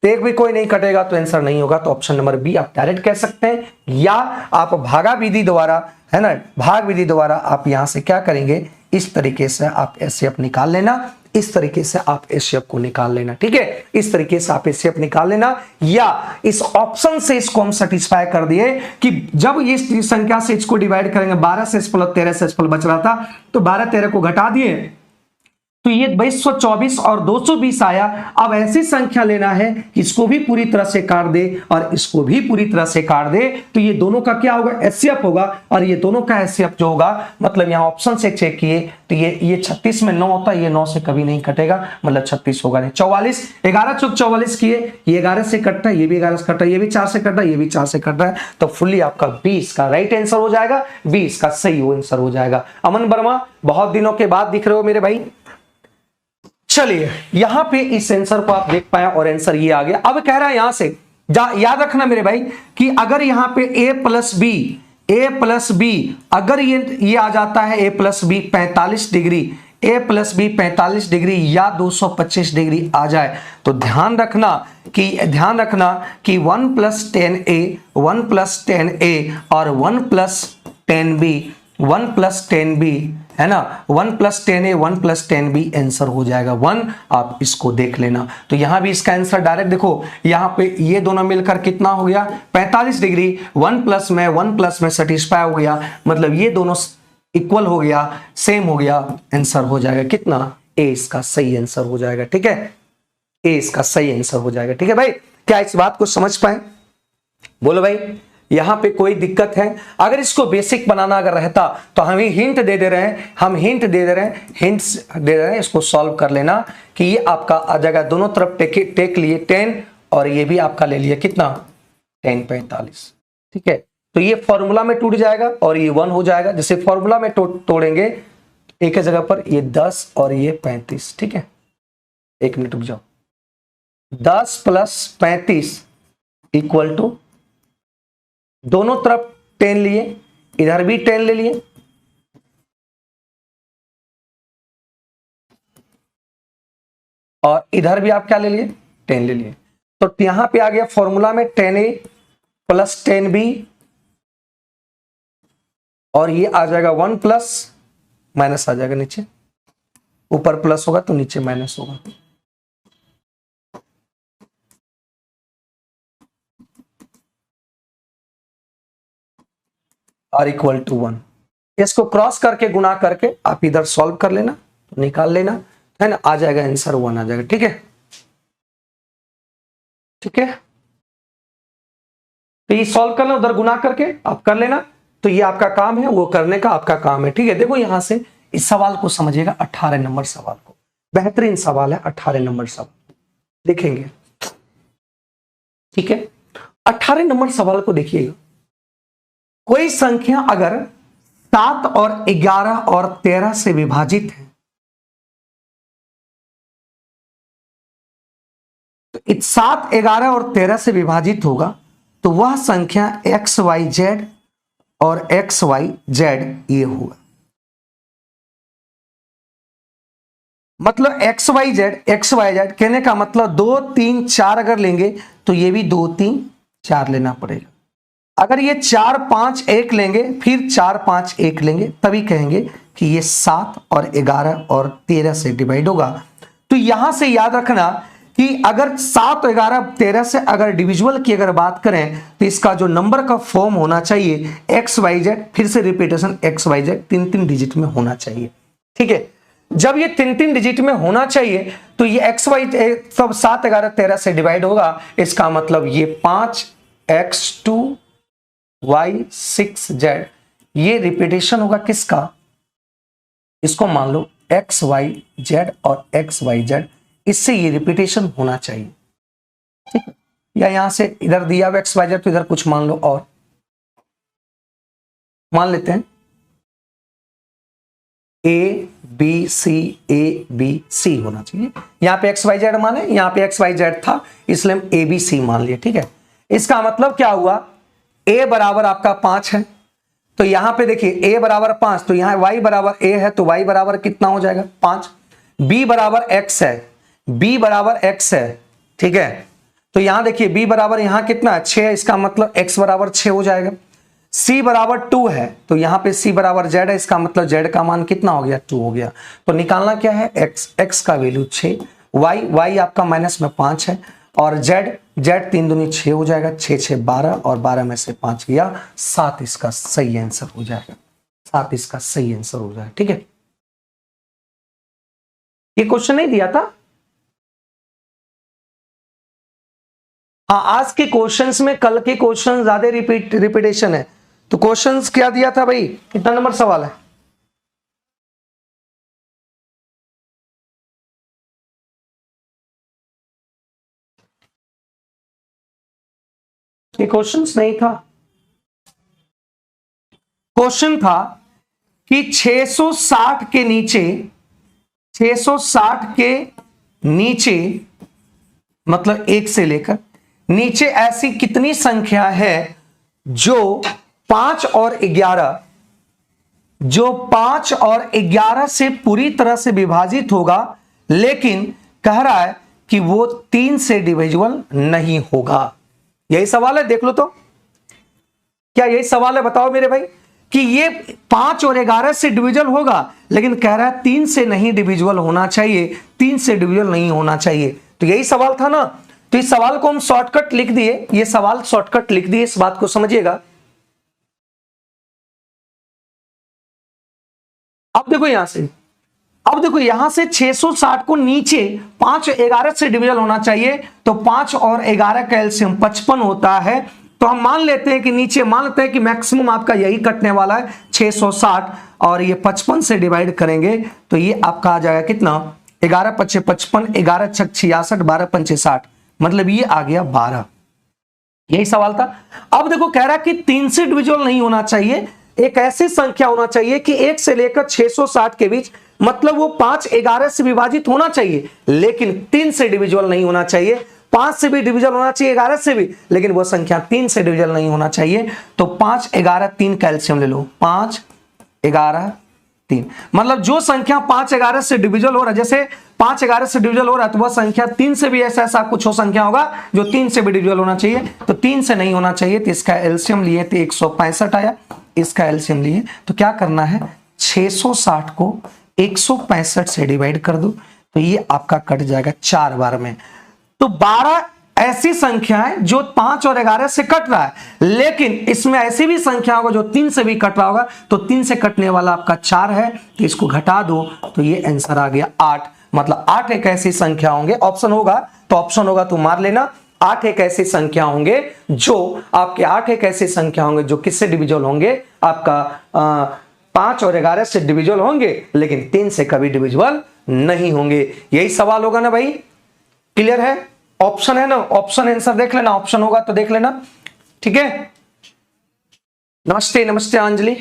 एक भी कोई नहीं कटेगा तो आंसर नहीं होगा। तो ऑप्शन नंबर बी आप डायरेक्ट कह सकते हैं, या आप भागा विधि द्वारा, है ना, भाग विधि द्वारा आप यहां से क्या करेंगे, इस तरीके से आप एचसीएफ निकाल लेना, इस तरीके से आप एचसीएफ को निकाल लेना, ठीक है, इस तरीके से आप एचसीएफ निकाल लेना। या इस ऑप्शन से इसको हम सेटिस्फाई कर दिए कि जब ये संख्या से इसको डिवाइड करेंगे, 12 से 13 से बच रहा था तो 12 13 को घटा दिए तो ये 2224 और 220 आया। अब ऐसी संख्या लेना है कि इसको भी पूरी तरह से काट दे और इसको भी पूरी तरह से काट दे, तो ये दोनों का क्या होगा, एचसीएफ होगा, और ये दोनों का एचसीएफ जो होगा, मतलब यहां ऑप्शन से चेक किए तो ये 36 में 9 होता है, ये 9 से कभी नहीं कटेगा, मतलब 36 होगा नहीं। 44, 11 चुक 44 किए, ये 11 से कटता है, ये भी 11 से कटता है, ये भी 4 से कट रहा है, ये भी 4 से कट रहा है, तो फुल्ली आपका 20 का राइट आंसर हो जाएगा, 20 का सही आंसर हो जाएगा। अमन वर्मा, बहुत दिनों के बाद दिख रहे हो मेरे भाई। चलिए यहां पे इस आंसर को आप देख पाए और आंसर ये आ गया। अब कह रहा है यहां से याद रखना मेरे भाई कि अगर यहां पे a प्लस बी अगर ये आ जाता है a plus b 45 degree, a plus b 45 degree या 225 डिग्री आ जाए, तो ध्यान रखना कि 1 प्लस 10a और 1 प्लस 10b है ना, 1 plus 10a 1 plus 10b answer हो जाएगा 1। आप इसको देख लेना। तो यहां भी इसका आंसर डायरेक्ट देखो, यहां पे ये दोनों मिलकर कितना हो गया 45 डिग्री, 1 प्लस में सेटिस्फाई हो गया, मतलब ये दोनों इक्वल हो गया, सेम हो गया, आंसर हो जाएगा कितना, ए इसका सही आंसर हो जाएगा। ठीक है, ए इसका सही आंसर हो जाएगा। ठीक है भाई, क्या इस बात को समझ पाए? बोलो भाई, यहां पे कोई दिक्कत है? अगर इसको बेसिक बनाना अगर रहता तो हम हिंट दे दे रहे हैं, इसको सॉल्व कर लेना कि ये आपका आ जाएगा, दोनों तरफ टेक लिए 10 और ये भी आपका ले लिया कितना 10 45। ठीक है, तो ये फॉर्मूला में टूट जाएगा और ये 1 हो जाएगा। जैसे फॉर्मूला में तोड़ेंगे एक ही जगह पर, ये 10 और ये 35। ठीक है, एक मिनट रुक जाओ, 10 प्लस 35 इक्वल टू, दोनों तरफ 10 लिए, इधर भी 10 ले लिए, और इधर भी आप क्या ले लिए 10 ले लिए। तो यहां पे आ गया फॉर्मूला में 10a प्लस 10b और ये आ जाएगा 1 प्लस माइनस आ जाएगा नीचे, ऊपर प्लस होगा तो नीचे माइनस होगा, आर इक्वल टू 1। इसको क्रॉस करके गुना करके आप इधर सॉल्व कर लेना, तो निकाल लेना, है ना, आ जाएगा आंसर 1 आ जाएगा। ठीक है, ठीक है, तो ये सॉल्व करना, उधर गुना करके आप कर लेना, तो ये आपका काम है, वो करने का आपका काम है। ठीक है, देखो यहां से इस सवाल को समझिएगा, 18 नंबर सवाल को, बेहतरीन सवाल है 18 नंबर सवाल, देखेंगे। ठीक है, 18 नंबर सवाल को देखिएगा। कोई संख्या अगर 7 और 11 और 13 से विभाजित है, तो 7, 11 और 13 से विभाजित होगा तो वह संख्या XYZ और XYZ ये होगा। मतलब XYZ कहने का मतलब 2 3 4 अगर लेंगे तो ये भी 2 3 4 लेना पड़ेगा। अगर ये 4 5 1 लेंगे, फिर 4 5 1 लेंगे, तभी कहेंगे कि ये 7 और 11 और 13 से डिवाइड होगा। तो यहां से याद रखना कि अगर 7 11 13 से अगर डिविजिबल की अगर बात करें तो इसका जो नंबर का फॉर्म होना चाहिए XYZ, फिर से रिपीटेशन XYZ 3 डिजिट में होना चाहिए। ठीक है, जब ये 3 डिजिट में होना चाहिए तो ये XY सब 7 11 13 से डिवाइड होगा, इसका मतलब ये 5X2 Y6Z, ये रिपीटेशन होगा किसका, इसको मान लो XYZ और XYZ, इससे ये रिपीटेशन होना चाहिए। ठीक है, या यहां से इधर दिया हुआ XYZ तो इधर कुछ मान लो और मान लेते हैं ABC होना चाहिए। यहां पे XYZ माने, यहां पे XYZ था इसलिए हम ABC मान लिए। ठीक है, इसका मतलब क्या हुआ, A बराबर आपका 5 है, तो यहां पे देखिए A बराबर 5, तो यहां Y बराबर A है, तो Y बराबर कितना हो जाएगा 5। B बराबर X है, B बराबर X है। ठीक है, तो यहां देखिए B बराबर यहां कितना है 6, इसका मतलब X बराबर 6 हो जाएगा। C बराबर 2 है, तो यहां पे C बराबर Z है, इसका मतलब Z का मान कितना हो गया 2 हो गया। तो निकालना क्या है X का वैल्यू 6, Y आपका माइनस में 5 है, और Z 3 दूनी 6 हो जाएगा, 6 6 12 और 12 में से 5 गया 7, इसका सही आंसर हो जाएगा, 7 इसका सही आंसर हो जाएगा। ठीक है, ये क्वेश्चन नहीं दिया था? हाँ, आज के क्वेश्चंस में कल के क्वेश्चन ज्यादा रिपीटेशन है। तो क्वेश्चंस क्या दिया था भाई? कितना नंबर सवाल है? ये क्वेश्चंस नहीं था, क्वेश्चन था कि 660 के नीचे, 660 के नीचे मतलब 1 से लेकर नीचे ऐसी कितनी संख्या है जो 5 और 11, जो 5 और 11 से पूरी तरह से विभाजित होगा, लेकिन कह रहा है कि वो 3 से डिविजिबल नहीं होगा। यही सवाल है, देख लो तो क्या यही सवाल है? बताओ मेरे भाई कि ये 5 और 11 से डिविजिबल होगा, लेकिन कह रहा है 3 से नहीं डिविजिबल होना चाहिए, 3 से डिविजिबल नहीं होना चाहिए। तो यही सवाल था ना। तो इस सवाल को हम शॉर्टकट लिख दिए, ये सवाल शॉर्टकट लिख दिए, इस बात को समझिएगा। अब देखो यहां से, अब देखो यहां से 660 को नीचे 5 और 11 से डिविजिबल होना चाहिए, तो 5 और 11 का एलसीएम 55 होता है। तो हम मान लेते हैं कि नीचे मान लेते हैं कि मैक्सिमम आपका यही कटने वाला है 660, और ये 55 से डिवाइड करेंगे तो ये आपका आ जाएगा कितना? 11 पच्चे 55, 11 छक 66, 12 पंचे 60, मतलब ये आ गया 12। यही सवाल था। अब देखो कह रहा है कि 3 से डिविजिबल नहीं होना चाहिए, एक ऐसी संख्या होना चाहिए कि 1 से लेकर 660 के बीच, मतलब वो 5 11 से विभाजित होना चाहिए, लेकिन 3 से डिविजिबल नहीं होना चाहिए। 5 से भी डिविजिबल होना चाहिए, 11 से भी, लेकिन वो संख्या 3 से डिविजिबल नहीं होना चाहिए। तो 5 11 3 कैल्शियम ले लो, 5 11 3, मतलब जो संख्या 5 11 से डिविजिबल हो रहा है, जैसे 5 11 से डिविजिबल हो रहा है, तो वह संख्या 3 से भी ऐसा ऐसा कुछ हो संख्या होगा जो 3 से भी डिविजिबल होना चाहिए। तो 3 से नहीं होना चाहिए, तो इसका एलसीएम लिए तो 165 आया, इसका एलसीएम लिए तो क्या करना है? 660 को 165 से डिवाइड कर दो, तो ये आपका कट जाएगा 4 बार में। तो 12 ऐसी संख्या है जो 5 और 11 से कट रहा है, लेकिन इसमें ऐसी भी संख्या होगा जो 3 से भी कट रहा होगा। तो 3 से कटने वाला आपका 4 है, तो इसको घटा दो, तो ये आंसर आ गया 8। मतलब 8 एक ऐसी संख्या होंगे, ऑप्शन होगा तो ऑप्शन होगा तो मार लेना। 8 एक ऐसी संख्या होंगे जो आपके 8 एक ऐसी संख्या होंगे जो किससे डिविजिबल होंगे? आपका 5 और 11 से डिविजिबल होंगे, लेकिन 3 से कभी डिविजिबल नहीं होंगे। यही सवाल होगा ना भाई? क्लियर है? ऑप्शन है ना, ऑप्शन आंसर देख लेना, ऑप्शन होगा तो देख लेना, ठीक है। नमस्ते नमस्ते अंजलि।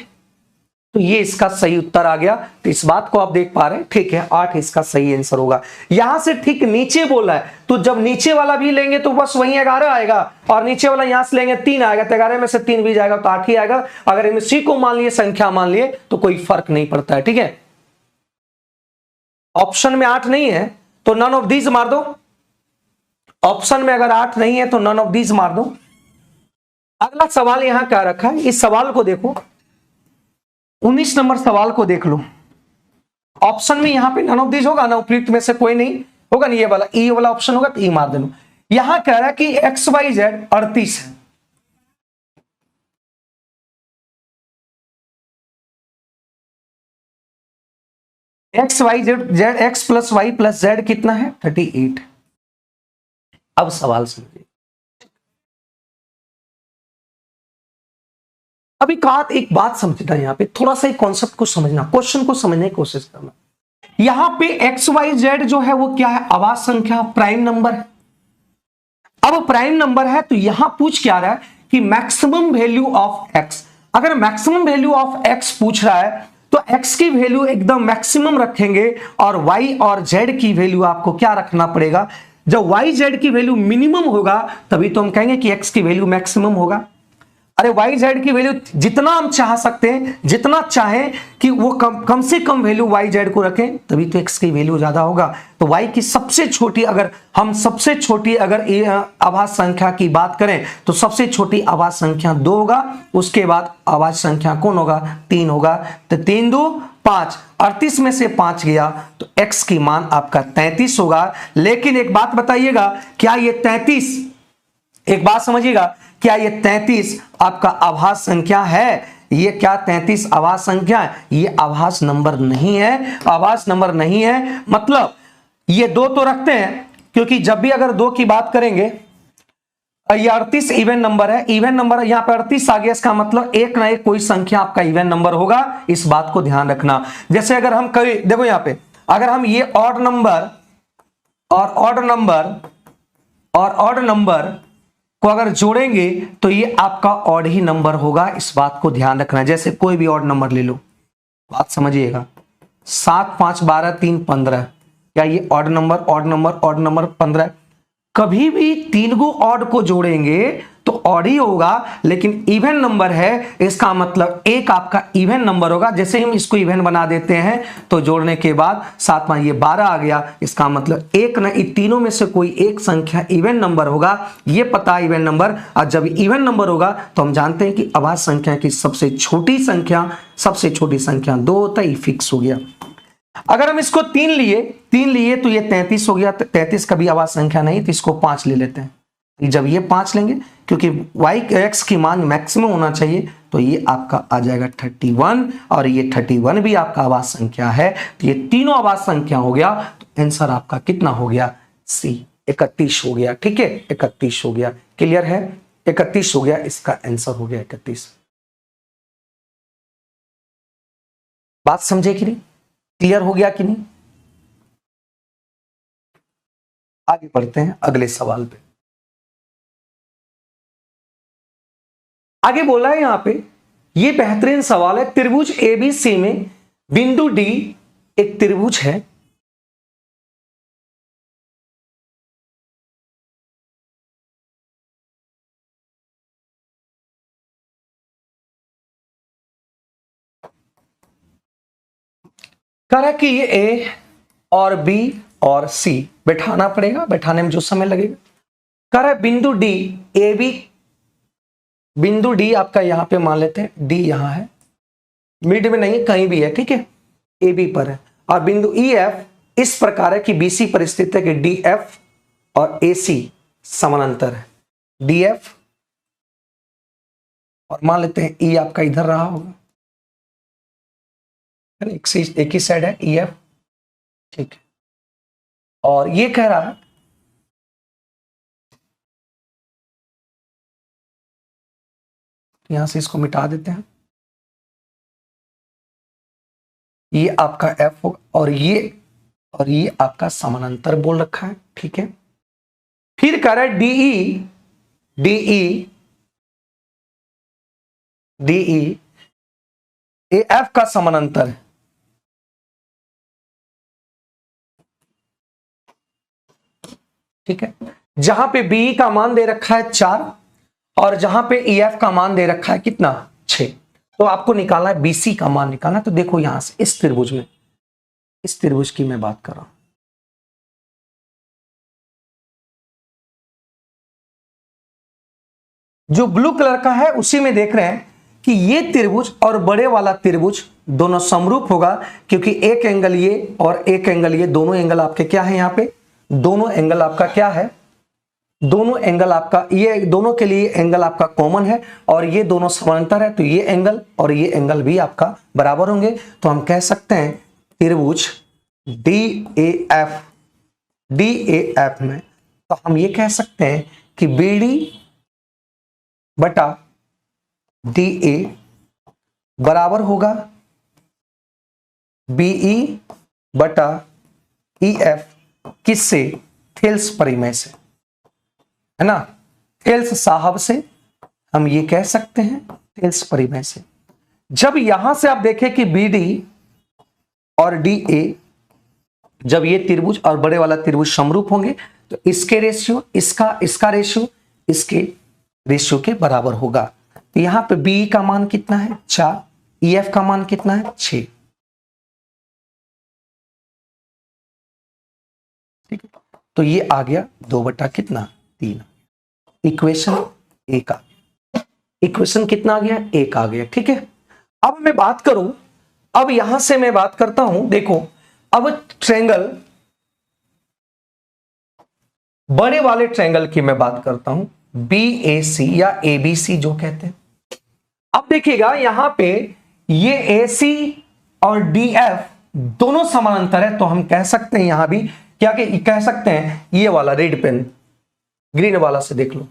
तो ये इसका सही उत्तर आ गया, तो इस बात को आप देख पा रहे हैं, ठीक है, 8 इसका सही आंसर होगा। यहां से ठीक नीचे बोला है, तो जब नीचे वाला भी लेंगे तो बस वही 11 आएगा, और नीचे वाला यहां से लेंगे 3 आएगा, तो 11 में से 3 भी जाएगा तो 8 ही आएगा। अगर इनमें सी को मान लिए संख्या मान लिए तो कोई फर्क नहीं पड़ता है, ठीक है। ऑप्शन में 8 नहीं है तो नन ऑफ दीज मार दो, ऑप्शन में अगर 8 नहीं है तो नन ऑफ दीज मार दो। अगला सवाल यहां क्या रखा है, इस सवाल को देखो, 19 नंबर सवाल को देख लो। ऑप्शन में यहां पे नन ऑफ दीज होगा ना, उपयुक्त में से कोई नहीं होगा ना, ये वाला ई वाला ऑप्शन होगा तो ई मार देना। यहां कह रहा है कि एक्स वाई जेड 38 है, x y z z x plus y plus z कितना है? 38। अब सवाल समझिए, अभी कहा एक बात समझना, यहां पे थोड़ा सा कॉन्सेप्ट को समझना, क्वेश्चन को समझने की कोशिश करना। यहां पे एक्स वाई जेड जो है वो क्या है? आवाज संख्या, प्राइम नंबर है। अब प्राइम नंबर है तो यहां पूछ क्या रहा है कि मैक्सिमम वैल्यू ऑफ एक्स। अगर मैक्सिमम वैल्यू ऑफ एक्स पूछ रहा है तो एक्स की वैल्यू एकदम मैक्सिमम रखेंगे, और वाई और जेड की वैल्यू आपको क्या रखना पड़ेगा? जब वाई जेड की वैल्यू मिनिमम होगा तभी तो हम कहेंगे कि एक्स की वैल्यू मैक्सिमम होगा। अरे वाई जेड की वैल्यू जितना हम चाह सकते हैं, जितना चाहें कि वो कम से कम वैल्यू वाई जेड को रखें, तभी तो एक्स की वैल्यू ज्यादा होगा। तो वाई की सबसे छोटी, अगर हम सबसे छोटी अगर आवाज संख्या की बात करें तो सबसे छोटी आवाज संख्या 2 होगा, उसके बाद आवाज संख्या कौन होगा? 3 होगा। तो 3 2 5, 38 में से 5 गया तो एक्स की मान आपका 33 होगा। लेकिन एक बात बताइएगा, क्या ये 33, एक बात समझिएगा, क्या ये 33 आपका आभास संख्या है? ये क्या 33 आभास संख्या है? ये आभास नंबर नहीं है, आभास नंबर नहीं है। मतलब ये 2 तो रखते हैं, क्योंकि जब भी अगर 2 की बात करेंगे, ये 38 इवन नंबर है, इवन नंबर यहां पर 38 आ गया, इसका मतलब एक ना एक कोई संख्या आपका इवन नंबर होगा, इस बात को ध्यान रखना। जैसे अगर हम कभी देखो यहां पे, अगर हम ये ऑड नंबर और ऑड नंबर को अगर जोड़ेंगे तो ये आपका ऑड ही नंबर होगा, इस बात को ध्यान रखना। जैसे कोई भी ऑड नंबर ले लो, बात समझिएगा, 7 5 12 3 15, क्या ये ऑड नंबर 15? कभी भी 3 गो ऑड को जोड़ेंगे तो ऑड ही होगा, लेकिन इवन नंबर है, इसका मतलब एक आपका इवन नंबर होगा। जैसे हम इसको इवन बना देते हैं तो जोड़ने के बाद 7 में ये 12 आ गया, इसका मतलब एक ना इन तीनों में से कोई एक संख्या इवन नंबर होगा, ये पता है इवन नंबर। और जब इवन नंबर होगा तो हम जानते हैं कि अभाज्य संख्या की सबसे छोटी संख्या 2 होता है, फिक्स हो गया। अगर हम इसको 3 लिए तो ये 33 हो गया, 33 कभी अभाज्य संख्या नहीं, तो इसको 5 ले लेते हैं। जब ये 5 लेंगे, क्योंकि x की मान मैक्सिमम होना चाहिए, तो ये आपका आ जाएगा 31, और ये 31 भी आपका अभाज्य संख्या है, तो ये तीनों अभाज्य संख्या हो गया। तो आंसर आपका कितना हो गया? सी, 31 हो गया। ठीक है, 31 हो गया। क्लियर है? 31 हो गया, इसका आंसर हो गया 31। बात समझे कि नहीं? क्लियर हो गया कि नहीं? आगे बढ़ते हैं अगले सवाल पे। आगे बोला है यहां पे, ये बेहतरीन सवाल है। त्रिभुज एबीसी में बिंदु डी एक त्रिभुज है, कह रहा है कि ये ए और बी और सी बैठाना पड़ेगा, बैठाने में जो समय लगेगा। कह रहा है बिंदु डी, ए बी, बिंदु डी आपका यहां पे मान लेते हैं, डी यहां है, मिड में नहीं है, कहीं भी है, ठीक है, ए बी पर है। और बिंदु ई एफ इस प्रकार है कि बीसी पर स्थित है कि डी एफ और ए सी समानांतर है, डी एफ, और मान लेते हैं ई आपका इधर रहा होगा, एक ही साइड है ई एफ, ठीक है। और ये कह रहा है यहां से इसको मिटा देते हैं, ये आपका एफ होगा, और ये आपका समानांतर बोल रखा है, ठीक है। फिर कह रहा है डीई ए एफ का समानांतर है, ठीक है। जहां पे बी का मान दे रखा है 4 और जहां पे ई एफ का मान दे रखा है कितना? 6। तो आपको निकालना है बीसी का मान निकालना है। तो देखो यहां से इस त्रिभुज में, इस त्रिभुज की मैं बात कर रहा हूं, जो ब्लू कलर का है उसी में देख रहे हैं कि ये त्रिभुज और बड़े वाला त्रिभुज दोनों समरूप होगा, क्योंकि एक एंगल ये और एक एंगल ये, दोनों एंगल आपके क्या है यहां पे? दोनों एंगल आपका क्या है? दोनों एंगल आपका, ये दोनों के लिए एंगल आपका कॉमन है, और ये दोनों समांतर है, तो ये एंगल और ये एंगल भी आपका बराबर होंगे। तो हम कह सकते हैं त्रिभुज DAF में, तो हम ये कह सकते हैं कि BD बटा DA बराबर होगा BE बटा EF, किससे? थेल्स परिमेय से, है ना, थेल्स साहब से हम ये कह सकते हैं, थेल्स परिमेय से। जब यहां से आप देखें कि BD और DA, जब ये त्रिभुज और बड़े वाला त्रिभुज समरूप होंगे, तो इसके रेशियो, इसका रेशियो इसके रेशियो के बराबर होगा। तो यहां पे BE का मान कितना है? 4, EF का मान कितना है? 6, ठीक है। तो ये आ गया 2 बटा कितना? 3। इक्वेशन 1 आ गया। इक्वेशन कितना आ गया? 1 आ गया, ठीक है। अब मैं बात करूं, अब यहां से मैं बात करता हूं, देखो अब ट्रायंगल, बड़े वाले ट्रायंगल की मैं बात करता हूं, BAC या ABC जो कहते हैं। अब देखिएगा यहां पे ये AC और DF दोनों समानांतर है, तो हम कह सकते हैं यहां भी क्या कह सकते हैं, ये वाला रेड पेन, ग्रीन वाला से देख लो,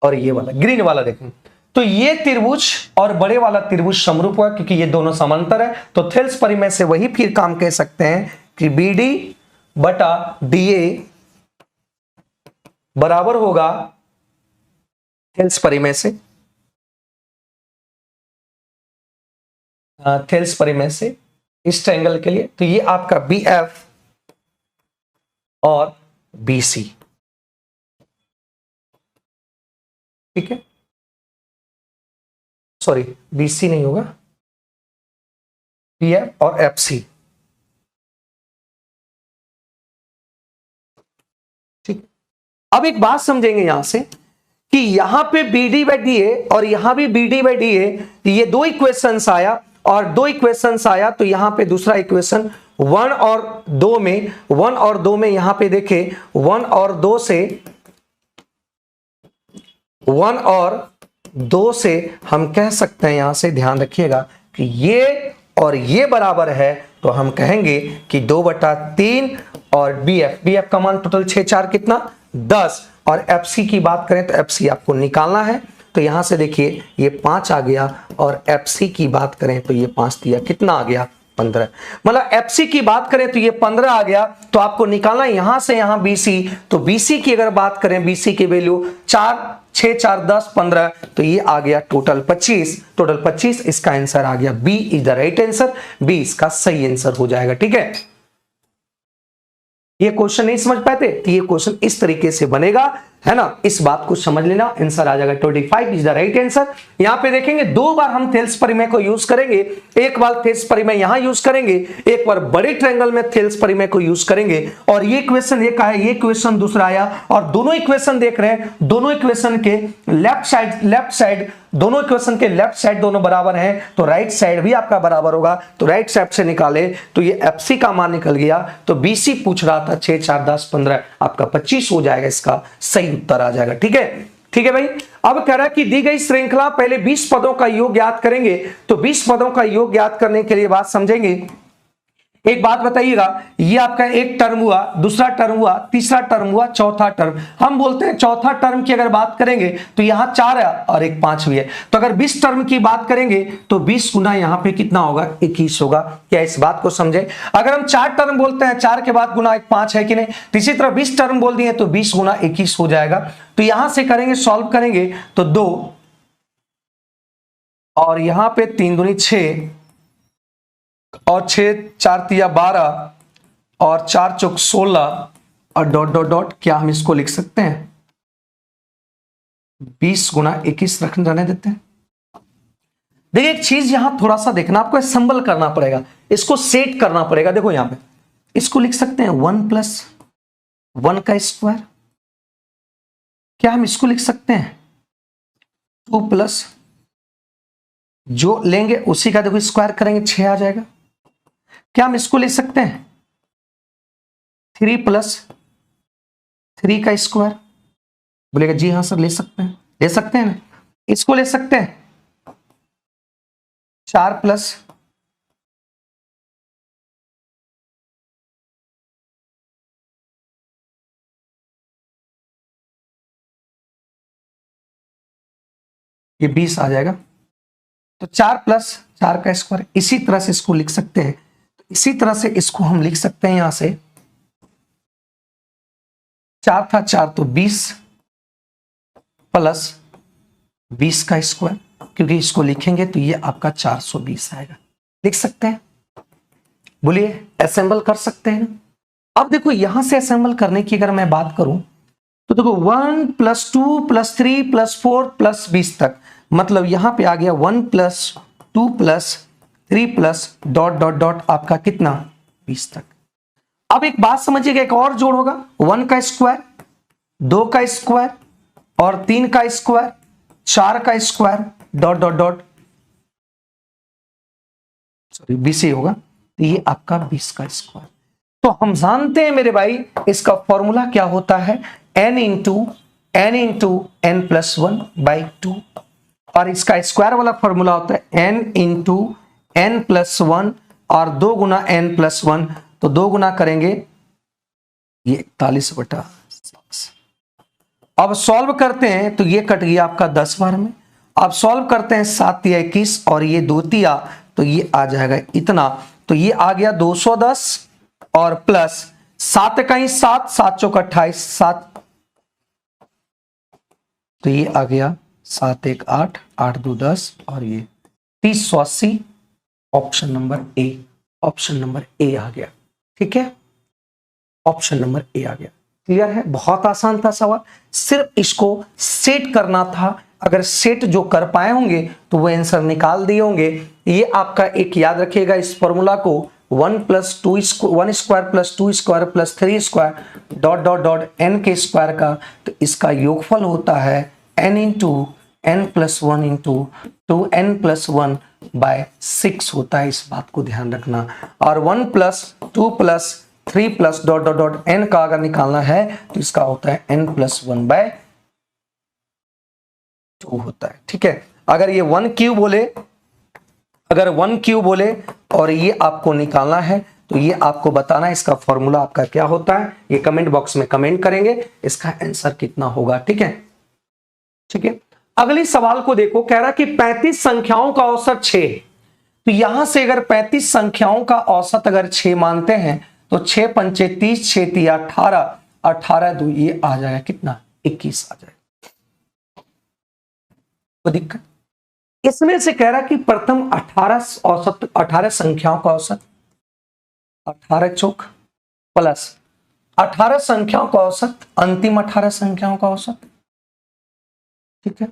और ये वाला ग्रीन वाला देखें, तो ये त्रिभुज और बड़े वाला त्रिभुज समरूप हुआ क्योंकि ये दोनों समांतर है। तो थेल्स परिमेय से वही फिर काम कह सकते हैं कि BD बटा DA बराबर होगा थेल्स परिमेय से, थेल्स परिमेय से इस ट्रायंगल के लिए। तो ये आपका BF और BC, ठीक है, सॉरी BC नहीं होगा, BF और FC, ठीक। अब एक बात समझेंगे यहां से कि यहां पे BD बाई DA और यहां भी BD बाई DA, ये दो इक्वेशंस आया और दो इक्वेशंस आया, तो यहां पे दूसरा इक्वेशन 1 और 2 में, 1 और 2 में यहां पे देखे 1 और 2 से, 1 और 2 से हम कह सकते हैं, यहां से ध्यान रखिएगा कि ये और ये बराबर है, तो हम कहेंगे कि 2/3 और BF का मान टोटल 6 4 कितना 10, और FC की बात करें तो FC आपको निकालना है, तो यहां से देखिए ये 5 आ गया, और FC की बात करें तो ये 5 दिया, कितना आ गया 15, मतलब FC की बात करें तो ये 15 आ गया। तो आपको निकालना यहां से यहां BC, तो BC की अगर बात करें, BC की वैल्यू 4 6 4 10 15, तो ये आ गया टोटल 25, टोटल 25, इसका आंसर आ गया B is the right answer, B इसका सही आंसर हो जाएगा, ठीक है। ये क्वेश्चन नहीं समझ पाते तो ये क्वेश्चन इस तरीके से बनेगा, है ना, इस बात को समझ लेना, आंसर आ जाएगा 25 इज द राइट आंसर। यहां पे देखेंगे दो बार हम थेल्स परिमेय को यूज करेंगे, एक बार थेल्स परिमेय यहां यूज करेंगे, एक बार बड़े ट्रायंगल में थेल्स परिमेय को यूज करेंगे। और ये क्वेश्चन एक आया, ये क्वेश्चन दूसरा आया, और दोनों इक्वेशन देख रहे हैं, दोनों इक्वेशन के लेफ्ट साइड दोनों इक्वेशन के लेफ्ट साइड दोनों बराबर हैं, तो राइट साइड भी आपका बराबर होगा, तो राइट साइड से निकाले तो ये FC का मान निकल गया, तो BC पूछ रहा था 6 4 10 15, आपका 25 हो जाएगा, इसका सही उत्तर आ जाएगा, ठीक है। ठीक है भाई, अब कह रहा है कि दी गई श्रृंखला पहले 20 पदों का योग ज्ञात करेंगे, तो 20 पदों का योग ज्ञात करने के लिए बात समझेंगे। एक बात बताइएगा, ये आपका एक टर्म हुआ, दूसरा टर्म हुआ, तीसरा टर्म हुआ, चौथा टर्म। हम बोलते हैं चौथा टर्म की अगर बात करेंगे तो यहां 4 है और एक 5 भी है, तो अगर 20 टर्म की बात करेंगे तो 20 गुना यहां पे कितना होगा 21 होगा। क्या इस बात को समझे? अगर हम 4 टर्म बोलते हैं, 4 के बाद गुना 1 5 है कि नहीं, तो इसी तरह 20 टर्म बोल दिए तो 20 गुना 21 हो जाएगा। तो यहां से करेंगे, सॉल्व करेंगे तो 2 और यहां पे 3 दूनी 6 और 6 4 तिया 12 और 4 चौक 16 और डॉट डॉट डॉट, क्या हम इसको लिख सकते हैं 20 गुना 21 रहने देते हैं। देखिए एक चीज यहां थोड़ा सा देखना, आपको असेंबल करना पड़ेगा, इसको सेट करना पड़ेगा। देखो यहां पे इसको लिख सकते हैं 1 + 1 का स्क्वायर, क्या हम इसको लिख सकते हैं 2 + जो लेंगे उसी का देखो स्क्वायर करेंगे 6 आ जाएगा। क्या हम इसको ले सकते हैं 3 + 3 का स्क्वायर? बोलेगा जी हाँ सर ले सकते हैं, ले सकते हैं ना। इसको ले सकते हैं 4 + ये 20 आ जाएगा, तो 4 + 4 का स्क्वायर। इसी तरह से इसको लिख सकते हैं, इसी तरह से इसको हम लिख सकते हैं, यहां से 4 था 4 तो 20 + 20 का स्क्वायर, क्योंकि इसको लिखेंगे तो ये आपका 420 आएगा। लिख सकते हैं, बोलिए असेंबल कर सकते हैं। अब देखो यहां से असेंबल करने की अगर मैं बात करूं तो देखो 1 + 2 + 3 + 4 + 20 तक, मतलब यहां पे आ गया 1 + 2 + 3 + डॉट डॉट डॉट आपका कितना 20 तक। अब एक बात समझिएगा, एक और जोड़ होगा 1 का स्क्वायर, 2 का स्क्वायर और 3 का स्क्वायर, 4 का square dot dot dot, sorry 20 ही होगा, तो ये आपका 20 का स्क्वायर। तो हम जानते हैं मेरे भाई इसका फॉर्मूला क्या होता है, n × n + 1/2, और इसका स्क्वायर वाला फॉर्मूला होता है n × n + 1 और 2 गुना n+1, तो 2 गुना करेंगे ये 41/6। अब सॉल्व करते हैं तो ये कट गया आपका 10 बार में। अब सॉल्व करते हैं 7 या 21 और ये 2 तिया, तो ये आ जाएगा इतना, तो ये आ गया 210 और प्लस 7 कहीं 7, 7 चौक 28, 7, तो ये आ गया 7 1 8, 8 2 10 और ये 3080। Option number A, option number A आ गया। ठीक है, ऑप्शन नंबर ए आ गया। क्लियर है, बहुत आसान था सवाल, सिर्फ इसको सेट करना था। अगर सेट जो कर पाए होंगे तो वो आंसर निकाल दिए होंगे। ये आपका एक याद रखिएगा इस फॉर्मूला को, 1 + 2 1 square + 2 square + 3 square dot dot dot n के स्क्वायर का, तो इसका योगफल होता है n × n+1 × 2n+1/6 होता है। इस बात को ध्यान रखना। और 1 + 2 + 3 + डॉट डॉट डॉट n का अगर निकालना है तो इसका होता है n+1/2 होता है। ठीक है, अगर ये 1 बोले, अगर 1 बोले और ये आपको निकालना है तो ये आपको बताना है इसका फॉर्मूला आपका क्या होता है। ये कमेंट बॉक्स में कमेंट करेंगे इसका आंसर कितना होगा। ठीक है, ठीक है। अगली सवाल को देखो, कह रहा कि 35 संख्याओं का औसत 6। तो यहां से अगर 35 संख्याओं का औसत अगर 6 मानते हैं तो 6 × 5 = 30, 6 × 3 = 18, 18 2 ये आ जाएगा कितना, 21 आ जाएगा। कोई दिक्कत? इसमें से कह रहा कि प्रथम 18 औसत, 18 संख्याओं का औसत, 18 चौक प्लस 18 संख्याओं का औसत, अंतिम 18 संख्याओं का औसत। ठीक है,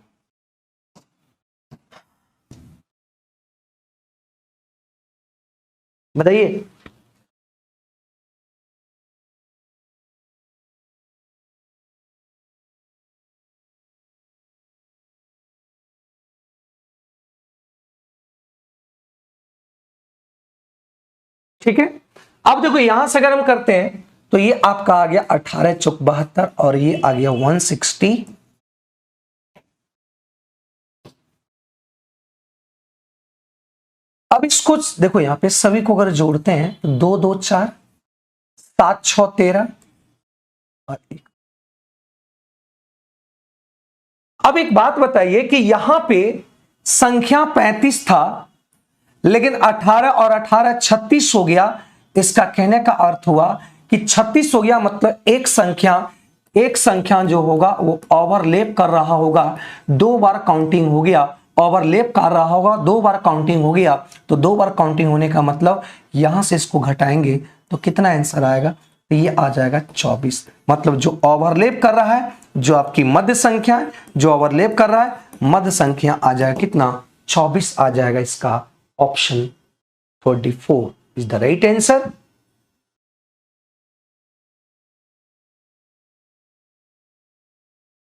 बताइए। ठीक है, अब देखो यहां से अगर हम करते हैं तो ये आपका आ गया 18 चौक 72 और ये आ गया 160। अब इसको देखो यहां पे सभी को अगर जोड़ते हैं तो 2 2 4, 7 6 13 और 1। अब एक बात बताइए कि यहां पे संख्या 35 था लेकिन 18 और 18 36 हो गया। इसका कहने का अर्थ हुआ कि 36 हो गया, मतलब एक संख्या जो होगा वो ओवरलैप कर रहा होगा, 2 बार काउंटिंग हो गया, ओवरलैप कर रहा होगा, 2 बार काउंटिंग हो गया। तो 2 बार काउंटिंग होने का मतलब यहां से इसको घटाएंगे तो कितना आंसर आएगा, तो ये आ जाएगा 24। मतलब जो ओवरलैप कर रहा है, जो आपकी मध्य संख्या है, जो ओवरलैप कर रहा है मध्य संख्या आ जाएगा कितना, 24 आ जाएगा। इसका option 44 is the right answer.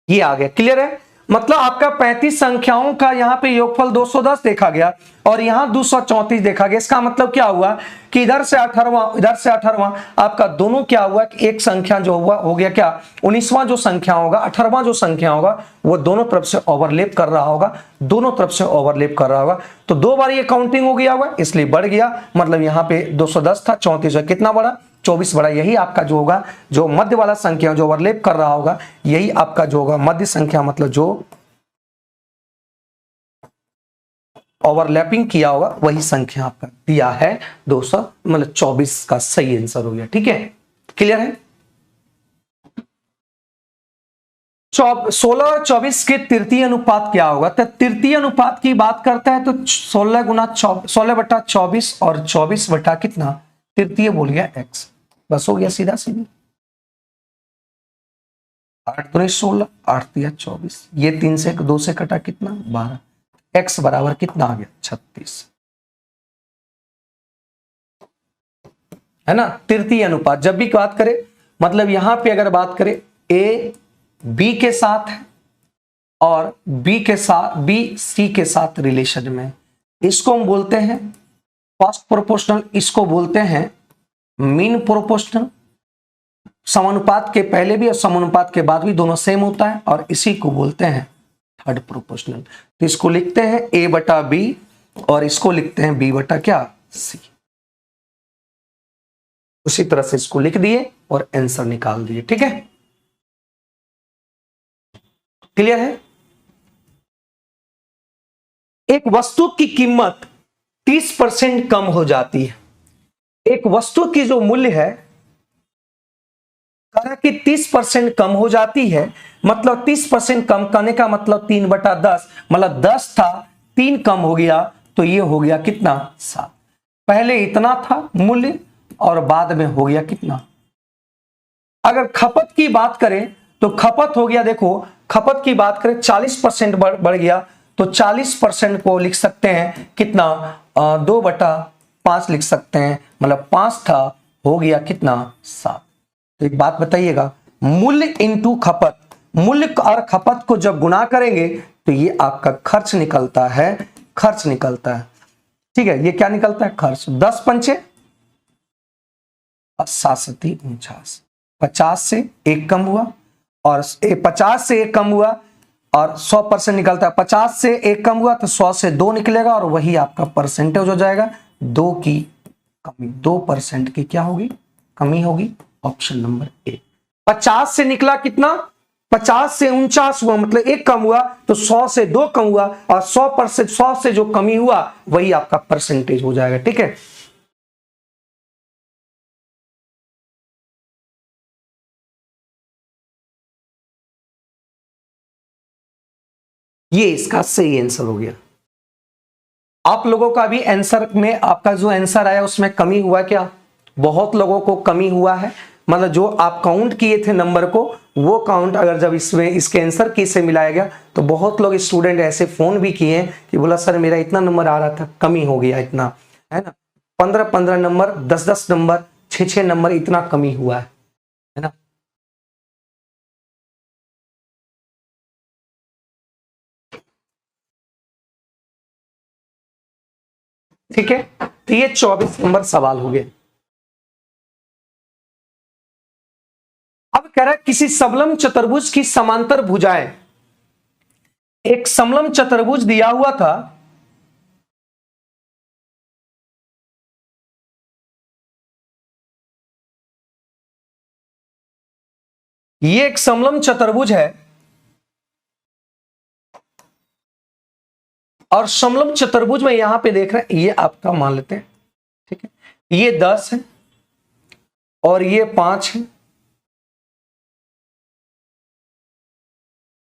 ये आ गया, क्लियर है। मतलब आपका 35 संख्याओं का यहाँ पे योगफल 210 देखा गया और यहाँ 234 देखा गया। इसका मतलब क्या हुआ कि इधर से 18वां, इधर से 18वां, आपका दोनों क्या हुआ कि एक संख्या जो हुआ हो गया क्या, 19वां जो संख्या होगा, 18वां जो संख्या होगा वो दोनों तरफ से ओवरलैप कर रहा होगा, दोनों तरफ से ओवरलैप कर रहा होगा। तो 2 बार ये काउंटिंग हो गया हुआ इसलिए बढ़ गया। मतलब यहाँ पे 210 था, 34 कितना बढ़ा, 24 बढ़ा। यही आपका जो होगा, जो मध्य वाला संख्या जो ओवरलैप कर रहा होगा, यही आपका जो होगा मध्य संख्या, मतलब जो ओवरलैपिंग किया होगा वही संख्या आपका दिया है 200, मतलब 24 का सही आंसर हो गया। ठीक है, क्लियर है। 16 और 24 के तृतीय अनुपात क्या होगा, तो तृतीय अनुपात की बात करता है तो 16 गुना 16/24 और 24 बटा कितना, तृतीय बोल गया x, बस हो गया सीधा सीधा। 8 दूनी 16, 8 दिया 24, ये 3 से 2 से कटा कितना 12, x बराबर कितना आ गया 36, है ना। तृतीय अनुपात जब भी बात करें, मतलब यहां पे अगर बात करें a b के साथ है और b के साथ, b c के साथ रिलेशन में, इसको हम बोलते हैं फर्स्ट प्रोपोर्शनल, इसको बोलते हैं मीन प्रोपोर्शनल। समानुपात के पहले भी और समानुपात के बाद भी दोनों सेम होता है और इसी को बोलते हैं थर्ड प्रोपोर्शनल। तो इसको लिखते हैं a/b और इसको लिखते हैं b/क्या, c। उसी तरह से इसको लिख दिए और आंसर निकाल दिए। ठीक है, क्लियर है। एक वस्तु की कीमत 30% कम हो जाती है। एक वस्तु की जो मूल्य है कि 30% कम हो जाती है, मतलब 30% कम करने का मतलब 3/10, मतलब 10 था 3 कम हो गया तो ये हो गया कितना 7। पहले इतना था मूल्य और बाद में हो गया कितना। अगर खपत की बात करें तो खपत हो गया, देखो खपत की बात करें 40% बढ़ गया तो 40% को लिख सकते हैं कितना 2/5 लिख सकते हैं, मतलब 5 था हो गया कितना 7। तो एक बात बताइएगा, मूल्य इंटू खपत, मूल्य और खपत को जब गुणा करेंगे तो ये आपका खर्च निकलता है, खर्च निकलता है। ठीक है, ये क्या निकलता है खर्च। 10 पंचे 7×49, 50 से 1 कम हुआ और 50 से 1 कम हुआ और 100% निकलता है। 50 से 1 कम हुआ तो 100 से 2 निकलेगा और वही आपका परसेंटेज हो जाएगा। 2 की कमी, 2% की क्या होगी कमी होगी, ऑप्शन नंबर ए। 50 से निकला कितना 50 से 49 हुआ, मतलब 1 कम हुआ तो 100 से 2 कम हुआ और 100% 100 से जो कमी हुआ वही आपका परसेंटेज हो जाएगा। ठीक है, ये इसका सही आंसर हो गया। आप लोगों का भी आंसर में, आपका जो आंसर आया उसमें कमी हुआ क्या, बहुत लोगों को कमी हुआ है। मतलब जो आप काउंट किए थे नंबर को, वो काउंट अगर जब इसमें इसके आंसर की से मिलाया गया तो बहुत लोग स्टूडेंट ऐसे फोन भी किए हैं कि बोला सर मेरा इतना नंबर आ रहा था कमी हो गया इतना, है ना। 15-15 नंबर, 10-10 नंबर, 6-6 नंबर, इतना कमी हुआ है ना। ठीक है, तो ये 24 नंबर सवाल हो गए। अब कह रहा है किसी समलंब चतुर्भुज की समांतर भुजाएं, एक समलंब चतुर्भुज दिया हुआ था, ये एक समलंब चतुर्भुज है और समलंब चतुर्भुज में यहां पे देख रहे हैं, ये आपका मान लेते हैं। ठीक है, ये 10 है और ये 5 है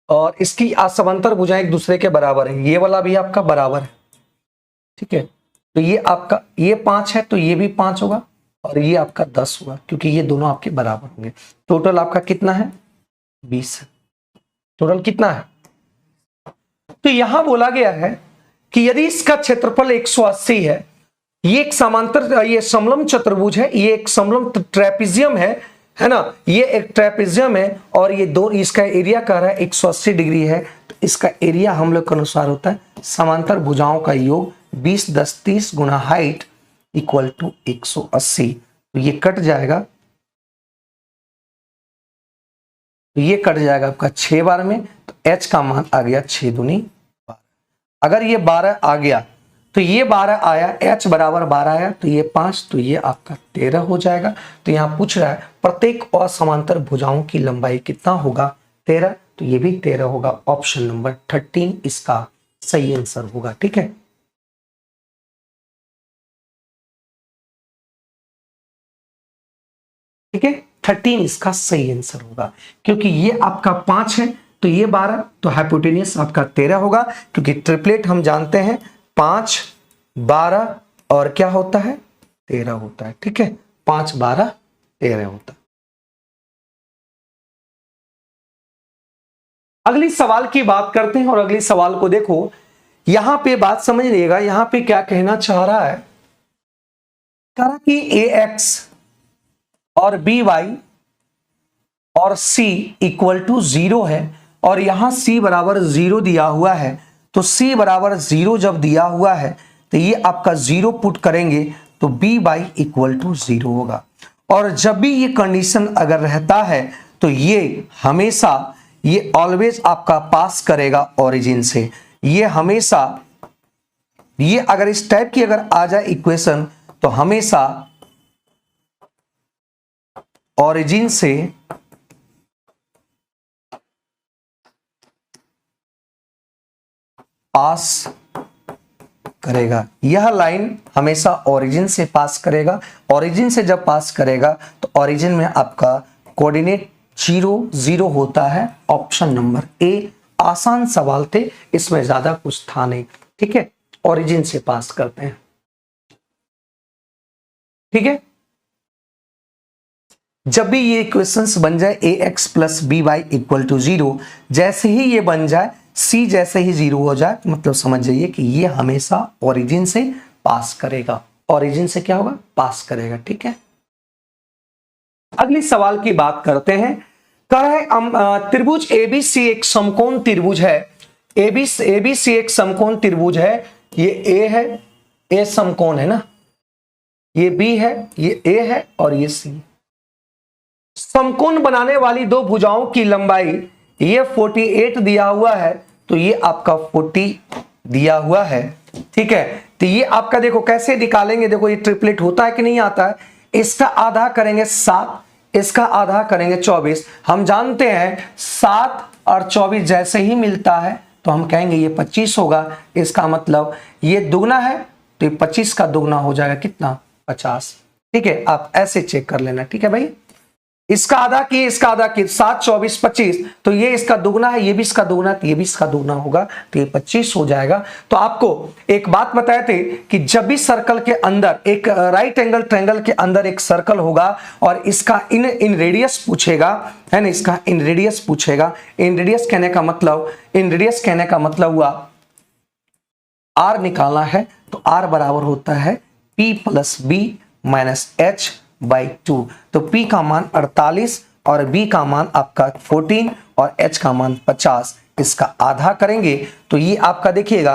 और इसकी असमांतर भुजाएं एक दूसरे के बराबर है, ये वाला भी आपका बराबर है। ठीक है, तो ये आपका ये 5 है तो ये भी 5 होगा और ये आपका 10 होगा क्योंकि ये दोनों आपके बराबर होंगे। टोटल आपका कितना है 20 है। टोटल कितना है, तो यहां बोला गया है कि यदि इसका क्षेत्रफल 180 है, ये एक समांतर, ये समलंब चतुर्भुज है, ये एक समलंब ट्रेपेजियम है ना, ये एक ट्रेपेजियम है और ये दो, इसका एरिया कह रहा है 180 डिग्री है, तो इसका एरिया हम लोग के अनुसार होता है समांतर भुजाओं का योग 20 10 30 गुना हाइट इक्वल टू 180। तो ये कट जाएगा, तो ये कट जाएगा आपका 6 बार में, तो h का मान आ गया 6 दूनी 12। अगर ये 12 आ गया तो ये 12 आया, h बराबर 12 आया तो ये 5, तो ये आपका 13 हो जाएगा। तो यहां पूछ रहा है प्रत्येक असमांतर भुजाओं की लंबाई कितना होगा 13, तो ये भी 13 होगा। ऑप्शन नंबर 13 इसका सही आंसर होगा। ठीक है, ठीक है, 13 इसका सही आंसर होगा क्योंकि ये आपका 5 है तो ये 12, तो हाइपोटेनियस आपका 13 होगा क्योंकि ट्रिपलेट हम जानते हैं 5 12 और क्या होता है 13 होता है। ठीक है, 5 12 13 होता है। अगली सवाल की बात करते हैं और अगली सवाल को देखो, यहां पे बात समझ लीजिएगा, यहां पे क्या कहना चाह रहा है, कह रहा कि ax और by और c इक्वल टू 0 है और यहां c बराबर 0 दिया हुआ है, तो c बराबर 0 जब दिया हुआ है तो ये आपका 0 पुट करेंगे तो by इक्वल टू 0 होगा। और जब भी ये कंडीशन अगर रहता है तो ये हमेशा, ये ऑलवेज आपका पास करेगा ओरिजिन से, ये हमेशा, ये अगर इस टाइप की अगर आ जाए इक्वेशन तो हमेशा ओरिजिन से पास करेगा। यह लाइन हमेशा ओरिजिन से पास करेगा। ओरिजिन से जब पास करेगा तो ओरिजिन में आपका कोऑर्डिनेट 0 0 होता है। ऑप्शन नंबर ए। आसान सवाल थे, इसमें ज्यादा कुछ था नहीं। ठीक है, ओरिजिन से पास करते हैं। ठीक है, जब भी ये इक्वेशंस बन जाए ax plus b y equal to 0, जैसे ही ये बन जाए c जैसे ही 0 हो जाए, मतलब समझ जाइए कि ये हमेशा ओरिजिन से पास करेगा। ओरिजिन से क्या होगा? पास करेगा। ठीक है, अगली सवाल की बात करते हैं। कह रहा है त्रिभुज एबीसी एक समकोण त्रिभुज है। एबीसी एक समकोण त्रिभुज है। ये ए है, ए समकोण है ना, ये बी है, ये ए है और ये सी। समकोण बनाने वाली दो भुजाओं की लंबाई ये 48 दिया हुआ है, तो ये आपका 40 दिया हुआ है। ठीक है, तो ये आपका देखो कैसे निकालेंगे। देखो ये ट्रिपलेट होता है कि नहीं आता है। इसका आधा करेंगे 7, इसका आधा करेंगे 24। हम जानते हैं 7 और 24 जैसे ही मिलता है तो हम कहेंगे ये 25 होगा। इसका मतलब ये दुगना है तो ये 25 का दुगना हो जाएगा कितना? 50। ठीक है, आप ऐसे चेक कर लेना। ठीक है भाई, इसका आधा की, इसका आधा की, 7 24 25, तो ये इसका दुगना है, ये भी इसका दुगना, तो ये भी इसका दुगना होगा, तो ये 25 हो जाएगा। तो आपको एक बात बताए थे कि जब भी सर्कल के अंदर एक राइट एंगल ट्रायंगल के अंदर एक सर्कल होगा और इसका इन रेडियस पूछेगा, है ना, इसका इन रेडियस पूछेगा। इन रेडियस कहने का मतलब हुआ आर निकालना है, तो आर बराबर होता है P plus b minus h by 2। तो P का मान 48 और B का मान आपका 14 और H का मान 50। इसका आधा करेंगे तो ये आपका देखिएगा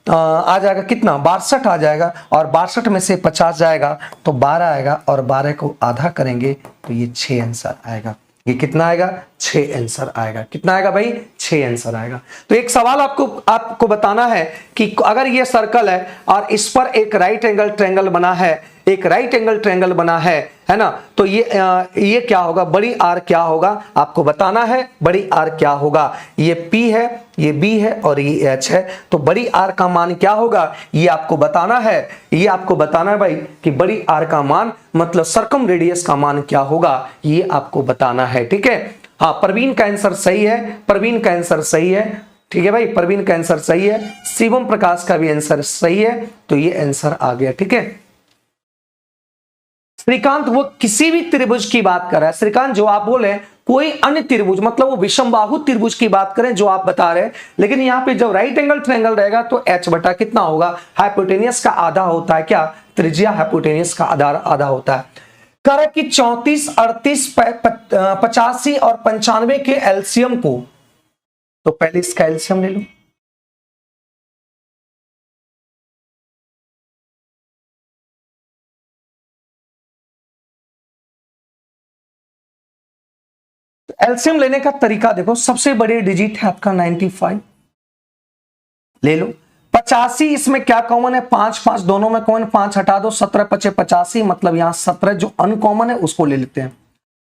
आ जाएगा कितना? 62 आ जाएगा, और 62 में से 50 जाएगा तो 12 आएगा, और 12 को आधा करेंगे तो ये 6 आंसर आएगा। ये कितना आएगा? 6 आंसर आएगा। कितना आएगा भाई? 6 आंसर आएगा। तो एक सवाल आपको बताना है कि अगर ये सर्कल है और इस पर एक राइट एंगल ट्रायंगल बना है, एक राइट एंगल ट्रायंगल बना है ना, तो ये क्या होगा? बड़ी आर क्या होगा आपको बताना है। बड़ी आर क्या होगा? ये P है, ये B है और ये H है, तो बड़ी आर का मान क्या होगा ये आपको बताना है। ये आपको बताना है भाई कि बड़ी आर का मान मतलब सर्कम रेडियस का मान क्या होगा, ये आपको बताना है। ठीक है, हाँ, प्रवीण का आंसर सही है, प्रवीण का आंसर सही है। ठीक है भाई, प्रवीण का आंसर सही है, शिवम प्रकाश का भी आंसर सही है, तो ये आंसर आ गया। ठीक है, श्रीकांत वो किसी भी त्रिभुज की बात कर रहा है। श्रीकांत जो आप बोले कोई अन्य त्रिभुज, मतलब वो विषमबाहु त्रिभुज की बात करें जो आप बता रहे हैं, लेकिन यहाँ पे जब राइट एंगल ट्रायंगल रहेगा तो h बटा कितना होगा? हाइपोटेनियस का आधा होता है क्या? त्रिज्या हाइपोटेनियस का आधा होता है। कर कि 34 38 85 और 95 के एलसीएम को, तो पहले इसका एलसीएम ले लो। एलसीएम लेने का तरीका देखो, सबसे बड़ी डिजिट है आपका 95, ले लो। 85 इसमें क्या कॉमन है? 5 5 दोनों में कॉमन, 5 हटा दो, 17 5 85, मतलब यहां 17 जो अनकॉमन है उसको ले लेते हैं।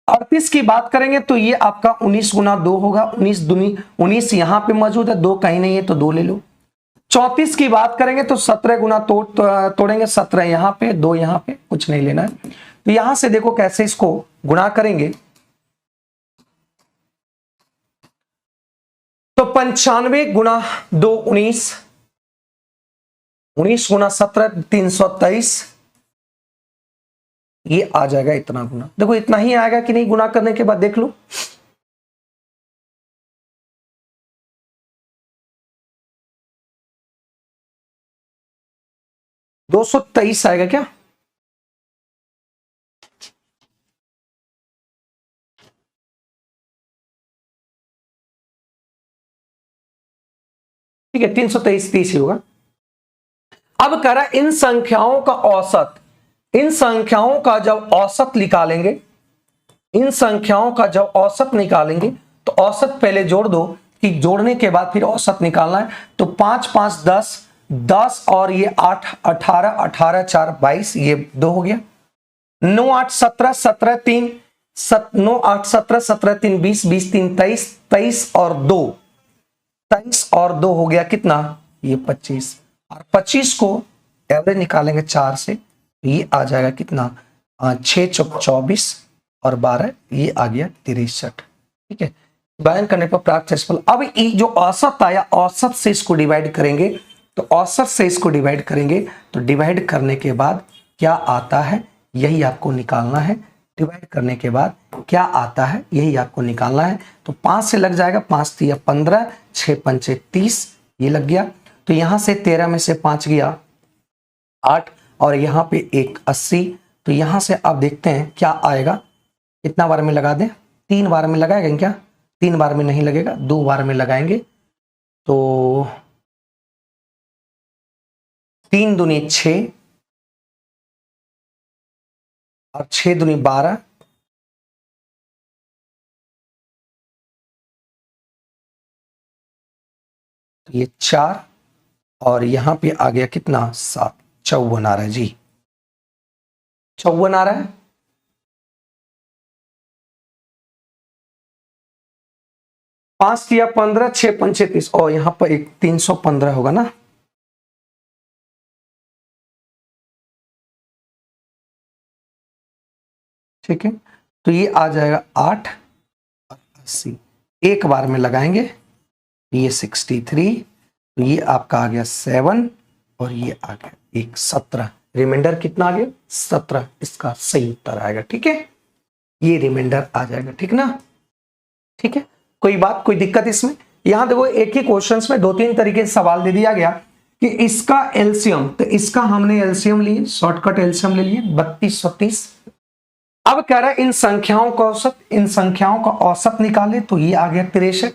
38 की बात करेंगे तो ये आपका 19 गुना 2 होगा, 19 दूनी 19 यहां पे मौजूद है, 2 कहीं नहीं है तो 2 ले लो। 34 की बात करेंगे तो 17 गुना तोड़ेंगे, 17 यहां पे, 2 यहां पे, कुछ नहीं लेना है। तो यहां से देखो कैसे इसको गुणा करेंगे, तो 95 गुना 2 19, 19 गुना 17 323, ये आ जाएगा इतना गुना। देखो इतना ही आएगा कि नहीं? गुना करने के बाद देख लो, दो 223 आएगा क्या? ठीक है, 323 30 ही होगा। अब कह रहा इन संख्याओं का औसत, इन संख्याओं का जब औसत निकालेंगे, इन संख्याओं का जब औसत निकालेंगे तो औसत पहले जोड़ दो, कि जोड़ने के बाद फिर औसत निकालना है। तो 5 5 10 10 और ये 8 18 18 4 22, ये 2 हो गया। 9 8 17 17 3, 9 8 17, 17 3 20, 20 3 23, 23 और 2, 23 और 2 हो गया कितना, ये 25, और 25 को एवरेज निकालेंगे 4 से, ये आ जाएगा कितना, 6 चौक 24 और 12, ये आ गया 63। ठीक है, बयान करने पर प्राप्त क्षेत्रफल। अब ये जो औसत आया, औसत से इसको डिवाइड करेंगे, तो औसत से इसको डिवाइड करेंगे, तो डिवाइड करने के बाद क्या आता है यही आपको निकालना है। डिवाइड करने के बाद क्या आता है यही आपको निकालना है। तो 5 से लग जाएगा, 5 3 15, 6 पंचे 30, ये लग गया। तो यहां से 13 में से 5 गया 8, और यहाँ पे 1 80। तो यहां से आप देखते हैं क्या आएगा, कितना बार में लगा दें, 3 बार में लगाएंगे क्या, 3 बार में नहीं लगेगा, 2 बार में लगाएंगे। तो 3 दूनी 6 और 6 दूनी 12, तो ये 4, और यहां पे आ गया कितना 7, 54 आ रहा है जी, 54 आ रहा है। पांच या 15, 6 पंचे 30, और यहां पर एक 315 होगा ना। ठीक है, तो ये आ जाएगा 8 और 80, एक बार में लगाएंगे, ये 63, तो ये आपका आ गया 7, और ये आ गया 1 17, रिमाइंडर कितना आ गया 17, इसका सही उत्तर आएगा। ठीक है, ये रिमाइंडर आ जाएगा, ठीक ना। ठीक है, कोई बात, कोई दिक्कत इसमें। यहां देखो एक ही क्वेश्चंस में 2-3 तरीके से सवाल दे दिया गया कि इसका एलसीएम, तो इसका हमने एलसीएम लिए, शॉर्टकट एलसीएम ले लिए 32 और 30। अब कह रहा है इन संख्याओं का औसत, इन संख्याओं का औसत निकाले, तो ये आ गया 63।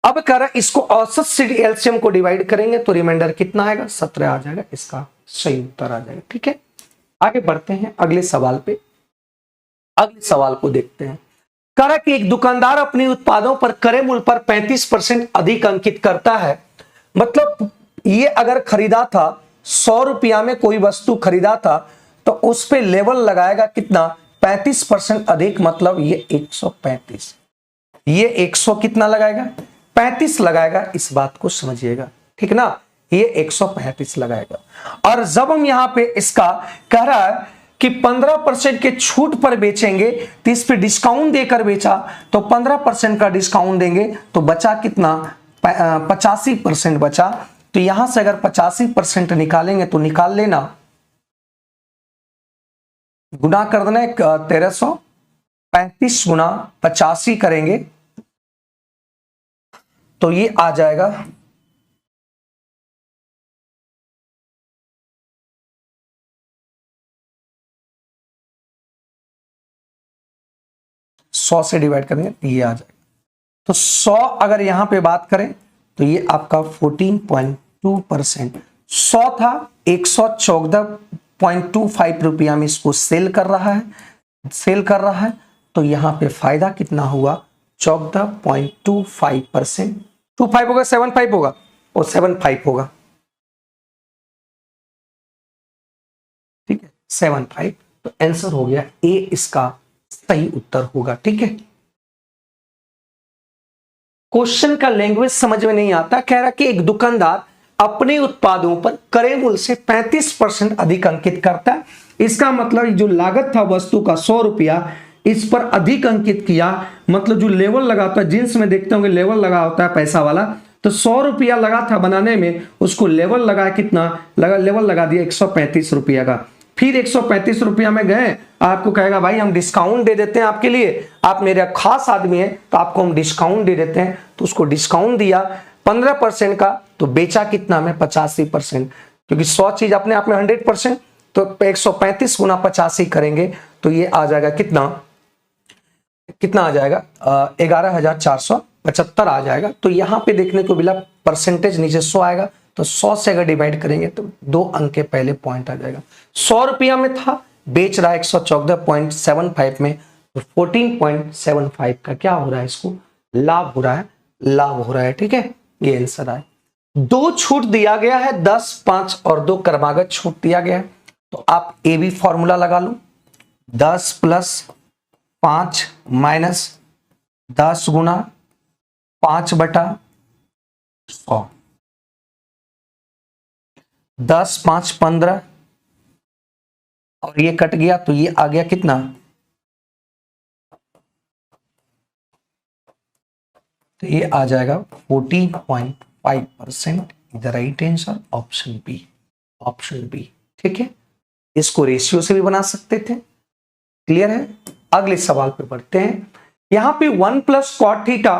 अब कह रहा है इसको औसत से एलसीएम को डिवाइड करेंगे तो रिमाइंडर कितना आएगा, 17 आ जाएगा, इसका सही उत्तर आ जाएगा। ठीक है, आगे बढ़ते हैं अगले सवाल पे। अगले सवाल को देखते हैं। कह रहा है कि एक दुकानदार अपने उत्पादों पर क्रय मूल्य पर 35% अधिक अंकित करता है। मतलब ये अगर खरीदा था 100 रुपया में कोई वस्तु खरीदा था, तो उस पे लेवल लगाएगा कितना, 35% अधिक, मतलब ये 135, ये 100 कितना लगाएगा, 35 लगाएगा। इस बात को समझिएगा, ठीक ना, ये 135 लगाएगा। और जब हम यहां पे इसका कह रहा है कि 15% के छूट पर बेचेंगे, तो इस पे डिस्काउंट देकर बेचा, तो 15% का डिस्काउंट देंगे, तो बचा कितना, 85% बचा। तो यहां से अगर 85% निकालेंगे तो निकाल लेना, गुना कर देना 1335 गुना 85 करेंगे, तो ये आ जाएगा 100 से डिवाइड करेंगे तो ये आ जाएगा। तो 100 अगर यहां पे बात करें तो ये आपका 14.2%, 100 था 114.25 रुपया में इसको सेल कर रहा है, तो यहां पे फायदा कितना हुआ, 14.25%। 25 होगा 75 होगा, और 75 होगा, ठीक है 75। तो आंसर हो गया ए, इसका सही उत्तर होगा। ठीक है, क्वेश्चन का लैंग्वेज समझ में नहीं आता। कह रहा कि एक दुकानदार अपने उत्पादों पर क्रय मूल्य से 35% अधिक अंकित करता है। इसका मतलब जो लागत था वस्तु का 100 रुपया, इस पर अधिक अंकित किया, मतलब जो लेवल लगा होता है, जींस में देखते होंगे लेवल लगा होता है पैसा वाला, तो 100 रुपया लगा था बनाने में, उसको लेवल लगा कितना लगा, लेवल लगा दिया 135 रुपया का। फिर 135 रुपया में गए, आपको कहेगा भाई हम डिस्काउंट दे देते हैं आपके लिए, आप मेरे खास आदमी हैं तो आपको हम डिस्काउंट दे देते हैं। तो उसको डिस्काउंट दिया 15% का, तो बेचा कितना में 85%, क्योंकि 100 चीज अपने आप में 100%, तो 135 गुना 85 करेंगे तो ये आ जाएगा कितना आ जाएगा, 11,475 आ जाएगा। तो यहां पे देखने को मिला परसेंटेज नीचे 100 आएगा, तो 100 से अगर डिवाइड करेंगे तो 2 अंक के पहले पॉइंट आ जाएगा। 100 रुपया में था, बेच रहा है 114.75 में, तो 14.75 का क्या हो रहा है, इसको लाभ हो रहा है। ठीक है, ये आंसर आए। 2 छूट दिया गया है, 10, 5 और 2 क्रमागत छूट दिया गया है। तो आप ए बी फॉर्मूला लगा लो, 10 प्लस 5 माइनस 10 गुना 5/100, 10 5 15, और ये कट गया तो ये आ गया कितना, तो ये आ जाएगा 14.5%, the right answer option B, option B. ठीक है, इसको रेशियो से भी बना सकते थे। क्लियर है। अगले सवाल पे बढ़ते हैं। यहां पे 1 प्लस कॉट थीटा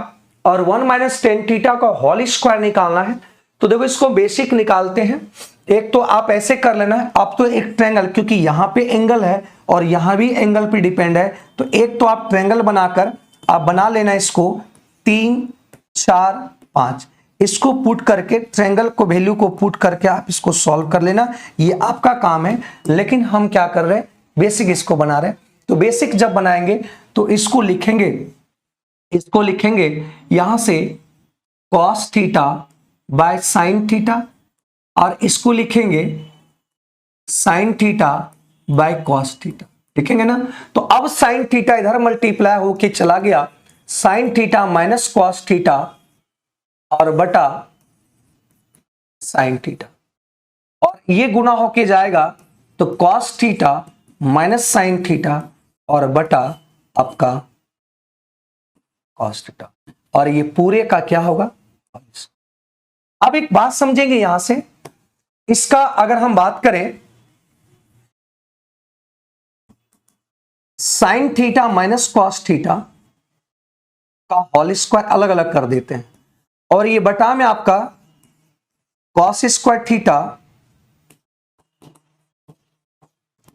और 1 माइनस टेन थीटा का होल स्क्वायर निकालना है। तो देखो इसको बेसिक निकालते हैं। एक तो आप ऐसे कर लेना है, आप तो एक ट्रायंगल, क्योंकि यहां पे एंगल है और यहां भी एंगल पे डिपेंड है, तो एक तो आप ट्रायंगल बनाकर आप बना लेना इसको 3 4 5, इसको पुट करके ट्रायंगल को वैल्यू को पुट करके आप इसको सॉल्व कर लेना, ये आपका काम है। लेकिन हम क्या कर रहे हैं, बेसिक इसको बना रहे हैं। तो बेसिक जब बनाएंगे तो इसको लिखेंगे यहां से cos theta by sine theta, और इसको लिखेंगे sine theta by cos theta, लिखेंगे ना। तो अब साइन थीटा इधर मल्टीप्लाई होके चला गया, sine theta minus cos theta और बटा साइन थीटा, और ये गुना होके जाएगा तो cos theta minus sine theta और बटा आपका cos थीटा, और ये पूरे का क्या होगा। अब एक बात समझेंगे यहां से, इसका अगर हम बात करें sine theta minus cos theta का होल स्क्वायर अलग अलग कर देते हैं, और ये बटा में आपका cos स्क्वायर थीटा,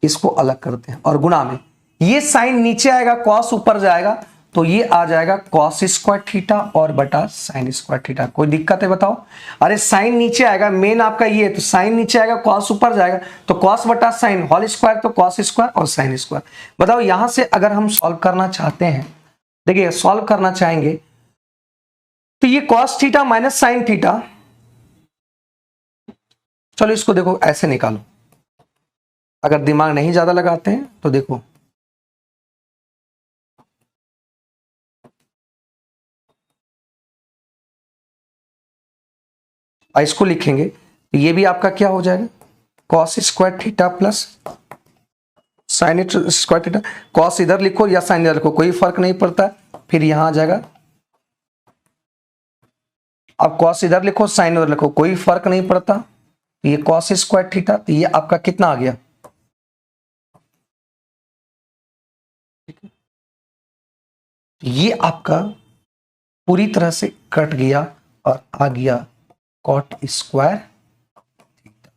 इसको अलग करते हैं, और गुणा में ये साइन नीचे आएगा cos ऊपर जाएगा, तो ये आ जाएगा cos स्क्वायर थीटा और बटा साइन स्क्वायर थीटा। कोई दिक्कत है बताओ। अरे साइन नीचे आएगा, मेन आपका ये है, तो साइन नीचे आएगा cos ऊपर जाएगा, तो cos बटा साइन होल स्क्वायर, तो cos स्क्वायर और साइन स्क्वायर। बताओ यहां से अगर हम सॉल्व करना चाहते हैं, देखिए सॉल्व करना चाहेंगे तो ये cos theta minus sine theta, चलो इसको देखो ऐसे निकालो, अगर दिमाग नहीं ज्यादा लगाते हैं तो देखो इसको लिखेंगे तो ये भी आपका क्या हो जाएगा, cos square theta plus sign square theta. cos इधर लिखो या साइन इधर लिखो, कोई फर्क नहीं पड़ता। फिर यहां आ जाएगा, अब cos इधर लिखो साइन इधर लिखो, कोई फर्क नहीं पड़ता। ये cos स्क्वायर थीटा, तो ये आपका कितना आ गया, ये आपका पूरी तरह से कट गया और आ गया cot square theta,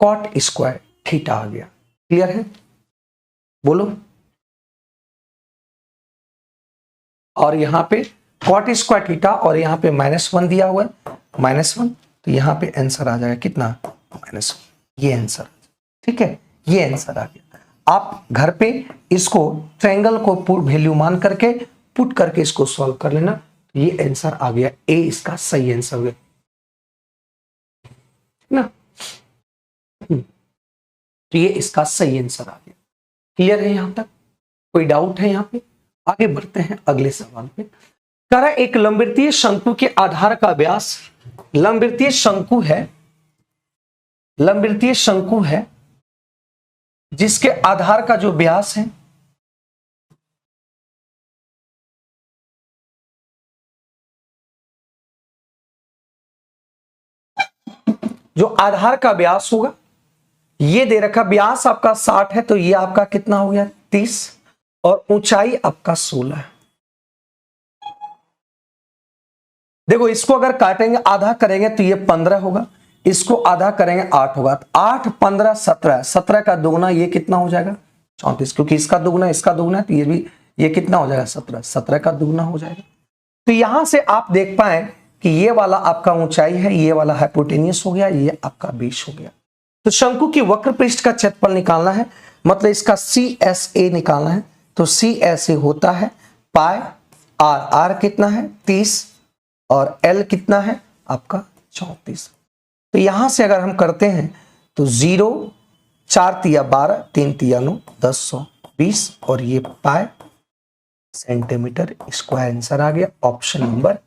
cot square theta आ गया। क्लियर है, बोलो। और यहां पे कॉट स्क्वायर थीटा और यहां पे -1 दिया हुआ है, -1, तो यहां पे आंसर आ जाएगा कितना, -1, ये आंसर। ठीक है, ये आंसर आ गया। आप घर पे इसको ट्रायंगल को वैल्यू मान करके पुट करके इसको सॉल्व कर लेना, ये आंसर आ गया, ए इसका सही आंसर हो गया ना। तो ये इसका सही आंसर आ गया। क्लियर है यहां तक, कोई डाउट है यहां पे। आगे बढ़ते हैं अगले सवाल पे। कह रहा एक लंबवृत्तीय शंकु के आधार का व्यास, लंबवृत्तीय शंकु है, लंबवृत्तीय शंकु है जिसके आधार का जो व्यास है जो आधार का व्यास होगा, ये दे रखा व्यास आपका 60 है, तो ये आपका कितना हो गया 30, और ऊंचाई आपका 16 है। देखो इसको अगर काटेंगे आधा करेंगे तो ये 15 होगा, इसको आधा करेंगे 8 होगा, तो 8 15 17, 17 का दोगुना ये कितना हो जाएगा 34, क्योंकि इसका दोगुना इसका दोगुना, तो ये भी ये कितना हो जाएगा 17, 17 का दोगुना हो जाएगा। तो यहां से आप देख पाए कि ये वाला आपका ऊंचाई है, ये वाला हाइपोटेनियस हो गया, ये आपका बेस हो गया। तो शंकु की वक्र पृष्ठ का क्षेत्रफल निकालना है, मतलब इसका CSA निकालना है। तो CSA होता है पाई आर, आर कितना है 30 और L कितना है आपका 34। तो यहां से अगर हम करते हैं तो 0 4 तिया 12 3 तिया 9 10 100 20 और ये पाई सेंटीमीटर स्क्वायर आंसर आ गया option number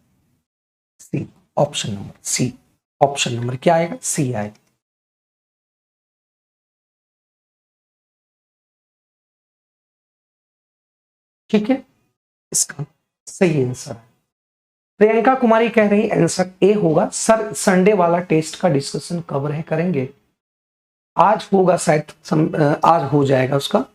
C. Option number C. Option number क्या आएगा? सी आएगा। ठीक है, इसका सही आंसर है। प्रियंका कुमारी कह रही आंसर ए होगा। सर संडे वाला टेस्ट का डिस्कशन कब रहे करेंगे? आज होगा शायद, आज हो जाएगा उसका।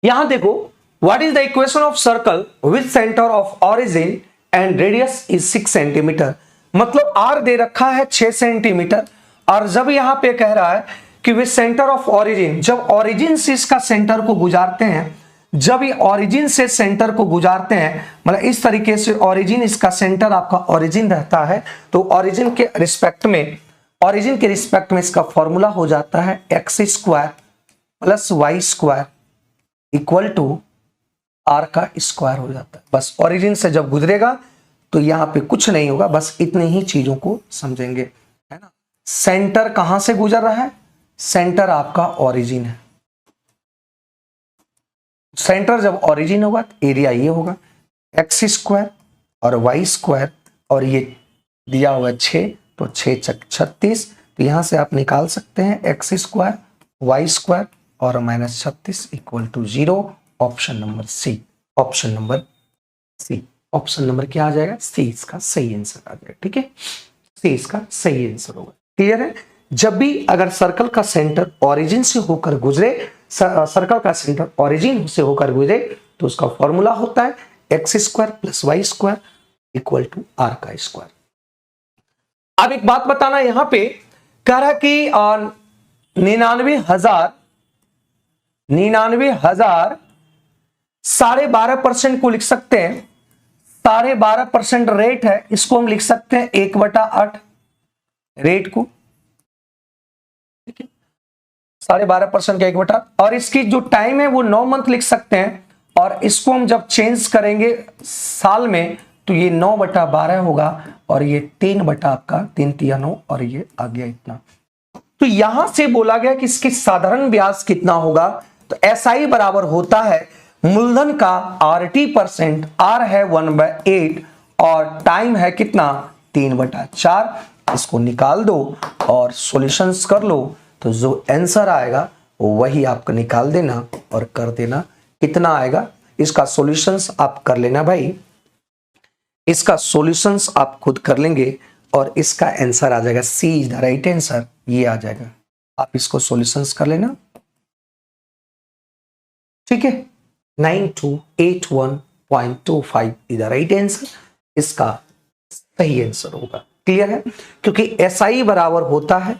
यहां देखो, what is the equation of circle with centre of origin and radius is 6 centimetre. मतलब आर दे रखा है 6 सेंटीमीटर, और जब यहां पे कह रहा है कि विद सेंटर ऑफ ऑरिजिन, जब ऑरिजिन से इसका सेंटर को गुजारते हैं, जब ये ऑरिजिन से सेंटर को गुजारते हैं, मतलब इस तरीके से ऑरिजिन इसका सेंटर आपका ऑरिजिन रहता है, तो ऑरिजिन के रिस्पेक्ट में, ऑरिजिन के रिस्पेक्ट में इसका फॉर्मूला हो जाता है x square plus y square equal to r का स्क्वायर हो जाता है। बस ऑरिजिन से जब गुजरेगा तो यहां पे कुछ नहीं होगा, बस इतनी ही चीजों को समझेंगे, है ना। सेंटर कहां से गुजर रहा है? सेंटर आपका ऑरिजिन है। सेंटर जब ऑरिजिन होगा तो एरिया ये होगा एक्स स्क्वायर और वाई स्क्वायर, और ये दिया हुआ 6, तो 6 छक 36, तो यहां से आप निकाल सकते हैं एक्स स्क्वायर वाई स्क्वायर और minus 36 equal to 0। Option number C. Option number C. Option number क्या आ जाएगा? सी इसका सही आंसर आ जाएगा। ठीक है, सी इसका सही आंसर होगा। क्लियर है? जब भी अगर सर्कल का सेंटर ऑरिजिन से होकर गुजरे, सर्कल का सेंटर ऑरिजिन से होकर गुजरे, तो उसका फॉर्मूला होता है x square plus y square equal to r का स्क्वायर। अब एक बात बताना, यहां पे कह रहा कि 99,000 12.5% को लिख सकते हैं। 12.5% रेट है, इसको हम लिख सकते हैं 1/8 रेट को। ठीक है, 12.5% का 1/8, और इसकी जो टाइम है वो 9 मंथ लिख सकते हैं, और इसको हम जब चेंज करेंगे साल में तो ये 9/12 होगा, और ये 3/9, और ये आ गया इतना। तो यहां से बोला गया कि इसकी साधारण ब्याज कितना होगा, तो SI बराबर होता है मूलधन का RT%, R है 1/8 और टाइम है कितना 3/4। इसको निकाल दो और सॉल्यूशंस कर लो, तो जो आंसर आएगा वही आपको निकाल देना और कर देना। कितना आएगा इसका सॉल्यूशंस आप कर लेना भाई, इसका सॉल्यूशंस आप खुद कर लेंगे और इसका आंसर आ जाएगा सी इज द राइट आंसर। ये आ जाएगा, आप इसको सॉल्यूशंस कर लेना। ठीक है, 9281.25 इज द राइट आंसर, इसका सही आंसर होगा। क्लियर है? क्योंकि SI बराबर होता है,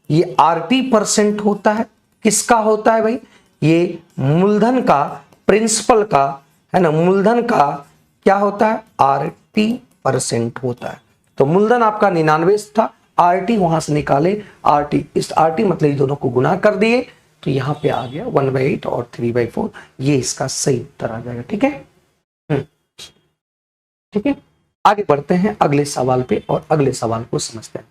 ये RT% होता है। किसका होता है भाई? ये मूलधन का, प्रिंसिपल का, है ना, मूलधन का क्या होता है? RT% होता है। तो मूलधन आपका 99 था, RT वहां से निकाले, RT इस RT मतलब ये दोनों को गुना कर दिए, तो यहां पे आ गया 1/8 और 3/4। ये इसका सही उत्तर आ जाएगा। ठीक है, ठीक है, आगे बढ़ते हैं अगले सवाल पे और अगले सवाल को समझते हैं।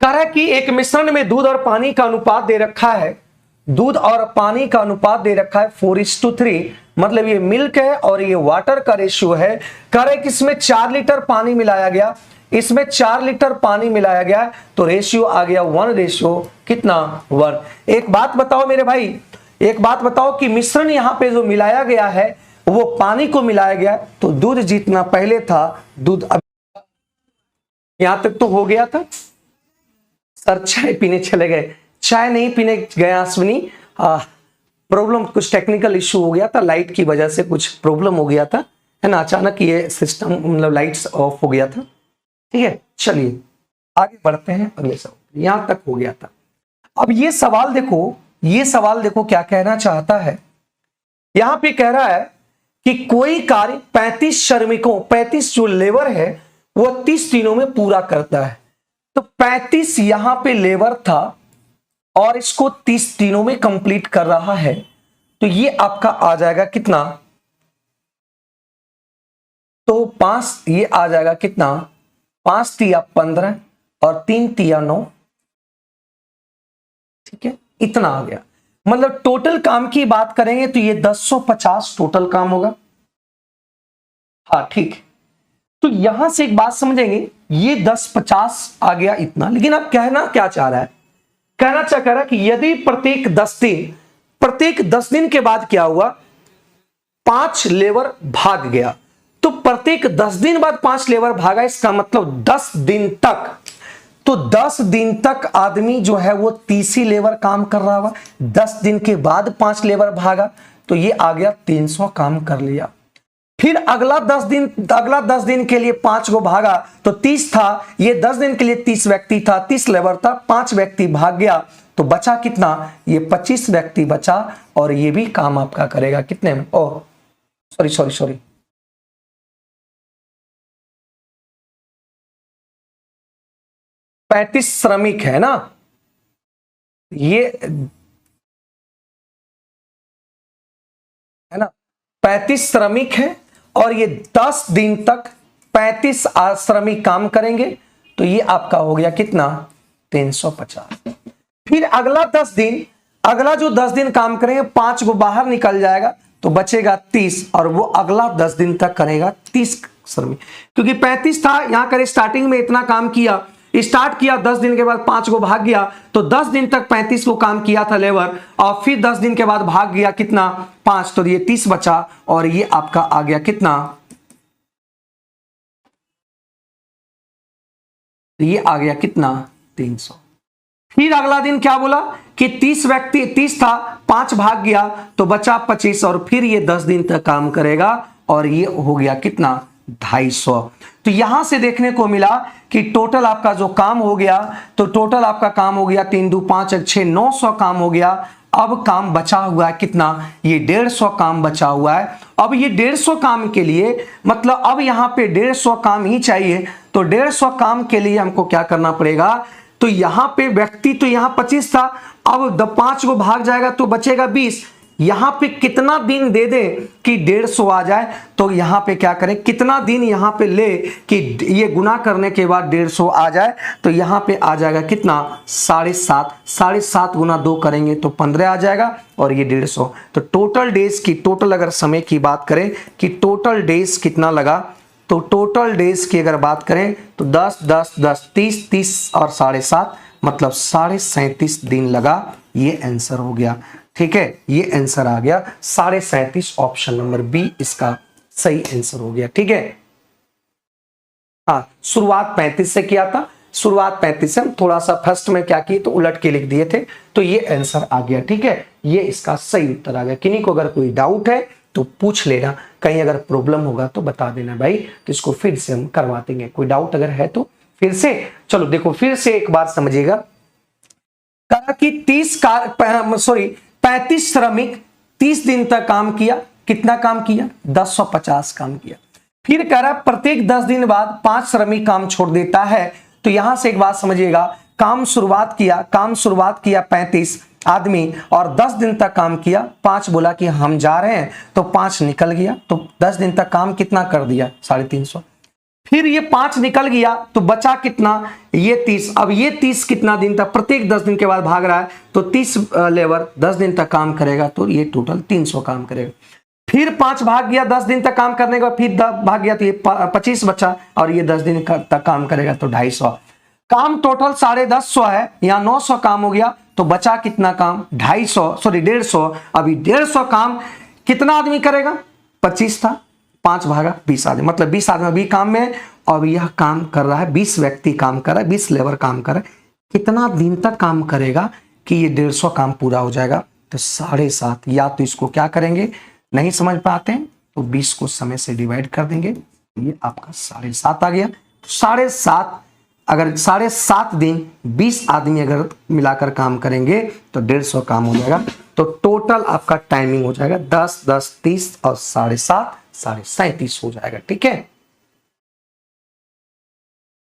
कह रहा है कि एक मिश्रण में दूध और पानी का अनुपात दे रखा है, दूध और पानी का अनुपात दे रखा है 4:3, मतलब ये मिल्क है और ये वाटर का रेशियो है। कह रहा है कि इसमें 4 लीटर पानी मिलाया गया, इसमें 4 लीटर पानी मिलाया गया, तो रेशियो आ गया 1 कितना 1। एक बात बताओ मेरे भाई, एक बात बताओ कि मिश्रण यहां पे जो मिलाया गया है वो पानी को मिलाया गया, तो दूध जितना पहले था, दूध अब यहां तक तो हो गया था। सर चाय पीने चले गए, चाय नहीं पीने गया अश्विनी, प्रॉब्लम कुछ टेक्निकल इश्यू हो गया था, लाइट की वजह से कुछ प्रॉब्लम हो गया था, है ना, अचानक ये सिस्टम मतलब लाइट्स ऑफ हो गया था। ठीक है, चलिए आगे बढ़ते हैं अगले सवाल। यहां तक हो गया था। अब ये सवाल देखो, ये सवाल देखो क्या कहना चाहता है। यहां पे कह रहा है कि कोई कार्य 35 श्रमिकों, 35 जो लेबर है वो 30 दिनों में पूरा करता है। तो 35 यहां पे लेबर था और इसको 30 दिनों में कंप्लीट कर रहा है, तो ये आपका आ जाएगा कितना, तो 5 ये आ जाएगा कितना, 5 तिया 15 और 3 तिया 9। ठीक है, इतना आ गया। मतलब टोटल काम की बात करेंगे तो ये 1050 टोटल काम होगा। हाँ ठीक। तो यहां से एक बात समझेंगे, ये 1050 आ गया इतना, लेकिन अब कहना क्या चाह रहा है, कहना चाह रहा है कि यदि प्रत्येक 10 दिन के बाद क्या हुआ, 5 लेबर भाग गया, तो प्रत्येक 10 दिन बाद 5 लेबर भागा, इसका मतलब 10 दिन तक, तो 10 दिन तक आदमी जो है वो 30 ही लेबर काम कर रहा हुआ। 10 दिन के बाद 5 लेबर भागा तो ये आ गया 300 काम कर लिया। फिर अगला 10 दिन के लिए 5 को भागा तो 30 था, ये 10 दिन के लिए 30 व्यक्ति था, 30 लेबर था, 5 व्यक्ति भाग गया तो बचा कितना, ये 25 व्यक्ति बचा, और ये भी काम आपका करेगा कितने में, ओह सॉरी 35 श्रमिक है ना, ये है ना, 35 श्रमिक है, और ये 10 दिन तक 35 श्रमिक काम करेंगे, तो ये आपका हो गया कितना, 350। फिर अगला 10 दिन, अगला जो 10 दिन काम करेंगे 5 को बाहर निकल जाएगा तो बचेगा 30, और वो अगला 10 दिन तक करेगा 30 श्रमिक, क्योंकि 35 था, यहां करे स्टार्टिंग में इतना काम किया, स्टार्ट किया, 10 दिन के बाद 5 को भाग गया, तो 10 दिन तक 35 को काम किया था लेबर, और फिर 10 दिन के बाद भाग गया कितना, 5, तो ये 30 बचा, और ये आपका आ गया कितना, ये आ गया कितना, 300। फिर अगला दिन क्या बोला कि 30 था, 5 भाग गया तो बचा 25, और फिर ये 10 दिन तक काम करेगा, और ये हो गया कितना, 250। तो यहां से देखने को मिला कि टोटल आपका जो काम हो गया, तो टोटल आपका काम हो गया 3 2 5 6 900 काम हो गया। अब काम बचा हुआ है कितना, ये 150 काम बचा हुआ है। अब ये 150 काम के लिए, मतलब अब यहां पे 150 काम ही चाहिए, तो 150 काम के लिए हमको क्या करना पड़ेगा, तो यहां पे व्यक्ति तो यहां 25 था, अब 5 को भाग जाएगा तो बचेगा 20, यहां पे कितना दिन दे दे कि 150 आ जाए, तो यहां पे क्या करें, कितना दिन यहां पे ले कि ये गुना करने के बाद 150 आ जाए, तो यहां पे आ जाएगा कितना, 7.5 गुना 2 करेंगे तो 15 आ जाएगा, और ये 150। तो टोटल डेज की, टोटल अगर समय की बात करें कि टोटल डेज कितना लगा, तो टोटल डेज की अगर बात करें तो 10 10 10 30 30 और 7.5, मतलब 37.5 दिन लगा। ये आंसर हो गया, ठीक है, ये आंसर आ गया 37.5, ऑप्शन नंबर बी इसका सही आंसर हो गया। ठीक है, हाँ, शुरुआत 35 से किया था, शुरुआत 35 से, हम थोड़ा सा फर्स्ट में क्या किए तो उलट के लिख दिए थे, तो ये आंसर आ गया। ठीक है, ये इसका सही उत्तर आ गया। किन्हीं को अगर कोई डाउट है तो पूछ लेना, कहीं अगर प्रॉब्लम होगा तो बता देना भाई, तो इसको फिर से हम करवा देंगे। कोई डाउट अगर है तो फिर से, चलो देखो फिर से एक बार समझिएगा, कहा कि 35 श्रमिक 30 दिन तक काम किया, कितना काम किया, 1050 काम किया। फिर कह रहा है प्रत्येक 10 दिन बाद 5 श्रमिक काम छोड़ देता है, तो यहां से एक बात समझिएगा, काम शुरुआत किया 35 आदमी, और 10 दिन तक काम किया, 5 बोला कि हम जा रहे हैं, तो 5 निकल गया, तो 10 दिन तक काम कितना कर दिया, 350। फिर ये 5 निकल गया तो बचा कितना, ये 30। अब ये 30 कितना दिन तक, प्रत्येक 10 दिन के बाद भाग रहा है, तो 30 लेबर 10 दिन तक काम करेगा, तो ये टोटल 300 काम करेगा। फिर 5 भाग गया 10 दिन तक काम करने के बाद, फिर 10 भाग गया तो ये 25 बचा, और ये 10 दिन तक काम करेगा तो 250। काम टोटल 150 है, यहाँ 900 काम हो गया, तो बचा कितना काम, 150। अभी 150 काम कितना आदमी करेगा, 25 था, 5 भागा 20 आदमी, मतलब 20 आदमी अभी काम में, और यह काम कर रहा है 20 व्यक्ति काम कर रहा है, 20 लेबर काम कर रहा है। कितना दिन तक काम करेगा कि ये 150 काम पूरा हो जाएगा, तो 7.5। या तो इसको क्या करेंगे, नहीं समझ पाते हैं तो 20 को समय से डिवाइड कर देंगे, ये आपका 7.5 आ गया। तो 7.5, अगर 7.5 दिन 20 आदमी अगर मिलाकर काम करेंगे तो 150 काम हो जाएगा। तो टोटल आपका टाइमिंग हो जाएगा 10 10 30 और 7.5 37 हो जाएगा। ठीक है,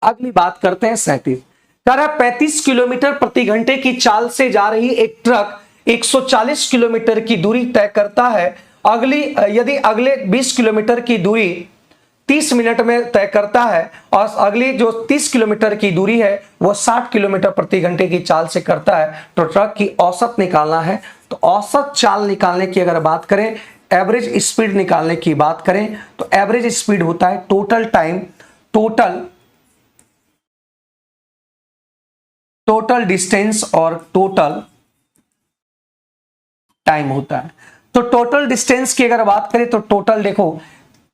अगली बात करते हैं 37। कह रहा है 35 किलोमीटर प्रति घंटे की चाल से जा रही एक ट्रक 140 किलोमीटर की दूरी तय करता है, यदि अगले 20 किलोमीटर की दूरी 30 मिनट में तय करता है, और अगली जो 30 किलोमीटर की दूरी है वो 60 किलोमीटर प्रति घंटे की चाल से करता है, तो ट्रक की औसत निकालना है। तो तो औसत चाल निकालने की अगर बात करें, एवरेज स्पीड निकालने की बात करें, तो एवरेज स्पीड होता है टोटल टाइम, टोटल डिस्टेंस और टोटल टाइम होता है। तो टोटल डिस्टेंस की अगर बात करें तो टोटल देखो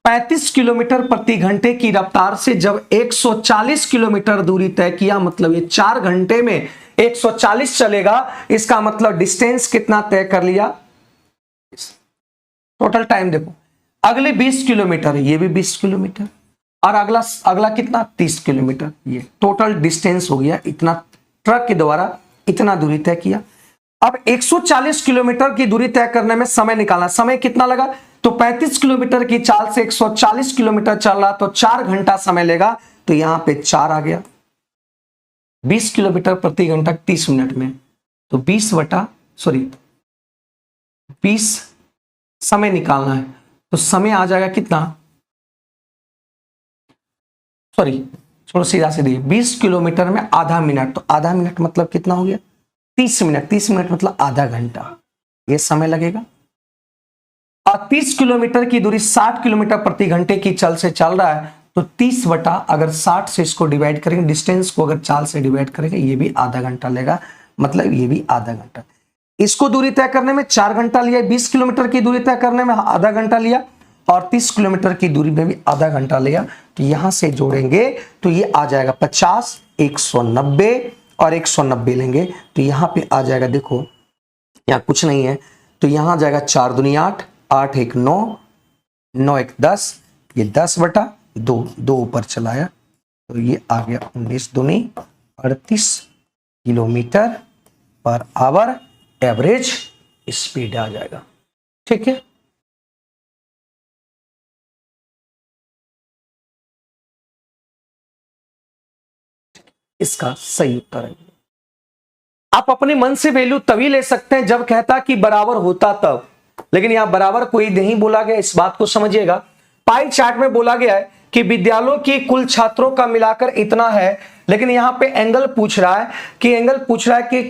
35 किलोमीटर प्रति घंटे की रफ्तार से जब 140 किलोमीटर दूरी तय किया, मतलब ये 4 घंटे में 140 चलेगा, इसका मतलब डिस्टेंस कितना तय कर लिया। टोटल टाइम देखो, अगले 20 किलोमीटर, ये भी 20 किलोमीटर, और अगला अगला कितना 30 किलोमीटर, ये टोटल डिस्टेंस हो गया। इतना ट्रक के द्वारा इतना दूरी तय किया। अब 140 किलोमीटर की दूरी तय करने में समय निकालना, समय कितना लगा, तो 35 किलोमीटर की चाल से 140 किलोमीटर चल रहा तो 4 घंटा समय लेगा, तो यहां पे 4 आ गया। 20 किलोमीटर प्रति घंटा 30 मिनट में, तो 20 समय निकालना है, तो समय आ जाएगा कितना, छोड़ो सीधा सीधे, 20 किलोमीटर में आधा मिनट, तो आधा मिनट मतलब कितना हो गया 30 मिनट, 30 मिनट मतलब आधा घंटा, ये समय लगेगा। और 30 किलोमीटर की दूरी 60 किलोमीटर प्रति घंटे की चाल से चल रहा है, तो 30 बटा अगर 60 से इसको डिवाइड करेंगे, डिस्टेंस को अगर चाल से डिवाइड करेंगे, ये भी आधा घंटा लेगा, मतलब ये भी आधा घंटा। इसको दूरी तय करने में 4 घंटा लिया, 20 किलोमीटर की दूरी तय करने में आधा घंटा लिया, और 30 किलोमीटर की दूरी में भी आधा घंटा लिया। तो यहां से जोड़ेंगे तो ये आ जाएगा 50, 190 और 190 लेंगे, तो यहां पे आ जाएगा, देखो यहां कुछ नहीं है, तो यहां आ जाएगा 4 दूनी 8, 8 1 9, 9 1 10, ये 10 बटा 2, 2 ऊपर चलाया, तो ये आ गया 19 दूनी 38 kilometre per hour average speed आ जाएगा। ठीक है, इसका सही उत्तर है। आप अपने मन से वैल्यू तभी ले सकते हैं जब कहता कि बराबर होता तब, लेकिन यहां बराबर कोई नहीं बोला गया, इस बात को समझिएगा। पाई चार्ट में बोला गया है कि विद्यालयों की कुल छात्रों का मिलाकर इतना है, लेकिन यहां पे एंगल पूछ रहा है कि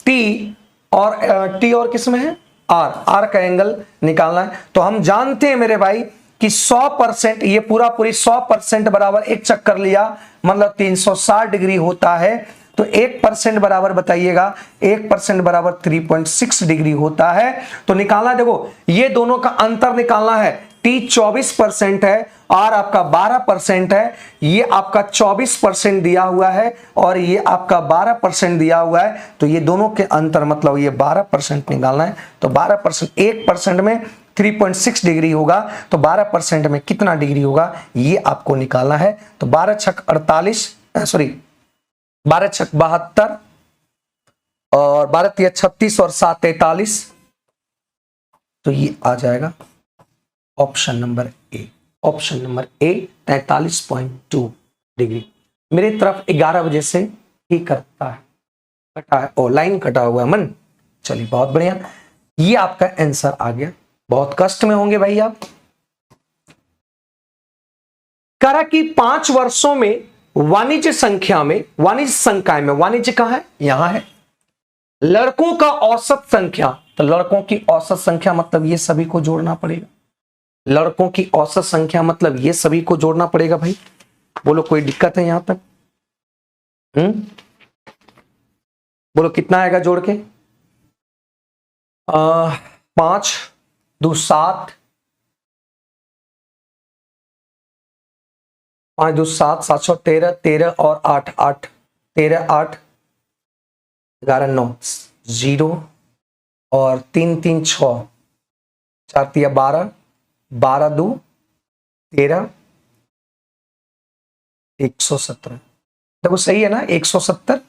टी और किस में है, आर का एंगल निकालना है। तो हम जानते हैं मेरे भाई कि 100%, ये पूरा पूरी 100% बराबर एक चक्कर लिया मतलब 360 डिग्री होता है, तो 1% बराबर बताइएगा, 1% बराबर 3.6 डिग्री होता है। तो निकालना, देखो ये दोनों का अंतर निकालना है, टी 24% है और आपका 12% है, ये आपका 24% दिया हुआ है और ये आपका 12% दिया हुआ है, तो ये दोनों के अंतर मतलब ये 12% निकालना है। तो 12%, 1% में 3.6 डिग्री होगा, तो 12% में कितना डिग्री होगा ये आपको निकालना है। तो 12 छक 48, 12 छक 72 और 12 तिया 36 और 7 43, तो ये आ जाएगा option number A. Option number A 43.2 degree. मेरी तरफ 11 बजे से ही करता है, कटा है, ओ लाइन कटा हुआ है मन। चलिए बहुत बढ़िया, ये आपका आंसर आ गया। बहुत कष्ट में होंगे भाई आप। करा कि 5 वर्षों में वाणिज्य संख्या में, वाणिज्य कहां है, यहां है, लड़कों का औसत संख्या, तो लड़कों की औसत संख्या मतलब ये सभी को जोड़ना पड़ेगा, लड़कों की औसत संख्या मतलब ये सभी को जोड़ना पड़ेगा भाई। बोलो कोई दिक्कत है यहां तक? बोलो कितना आएगा जोड़ के? 5 2 7, 5 2 7, 713, 13 और 8 8, 13 8 11 9 0 और 3 3 6, 4 तिया 12, 12 2 13, 117। देखो सही है ना, 170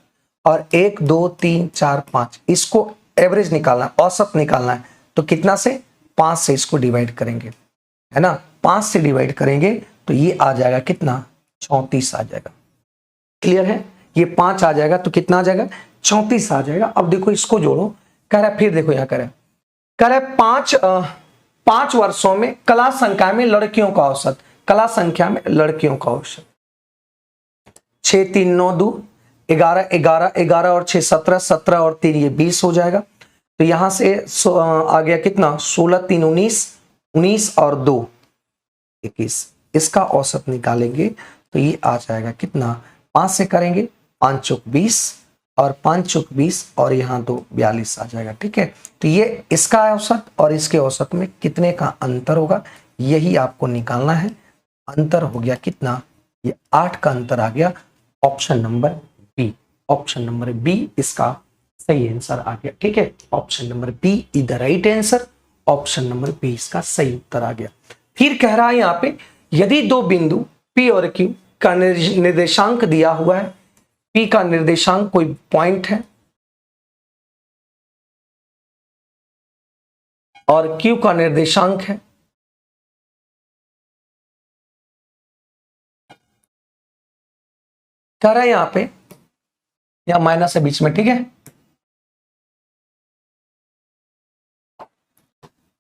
और 1 2 3 4 5, इसको एवरेज निकालना है, औसत निकालना है, तो कितना से 5 से इसको डिवाइड करेंगे, है ना, 5 से डिवाइड करेंगे तो ये आ जाएगा कितना, 34 आ जाएगा। क्लियर है, ये 5 आ जाएगा तो कितना आ जाएगा, 34 आ जाएगा। अब देखो इसको जोड़ो, कह रहा है, फिर देखो यहाँ कह रहा है 5 वर्षों में कला संख्या में लड़कियों का औसत, कला संख्या में लड़कियों का औसत 6 3 9 2 11 11 11 और 6 17, 17 और 3 ये 20 हो जाएगा। तो यहां से आ गया कितना, 16 3 19, 19 और 2 21, इसका औसत निकालेंगे तो ये आ जाएगा कितना, 5 से करेंगे 5 चौक 20 और 5 चौक 20 और यहाँ 2 42 आ जाएगा। ठीक है, तो ये इसका औसत और इसके औसत में कितने का अंतर होगा, यही आपको निकालना है। अंतर हो गया कितना, ये 8 का अंतर आ गया। Option number B, option number B इसका सही आंसर आ गया। ठीक है, option number B is the right answer, option number B इसका सही उत्तर आ गया। फिर कह रहा है यहाँ पे, यदि दो बिंदु P और Q का निर्देशांक दिया हुआ है, P का निर्देशांक कोई पॉइंट है और Q का निर्देशांक है, कह रहा है यहां पे, या माइनस है बीच में। ठीक है,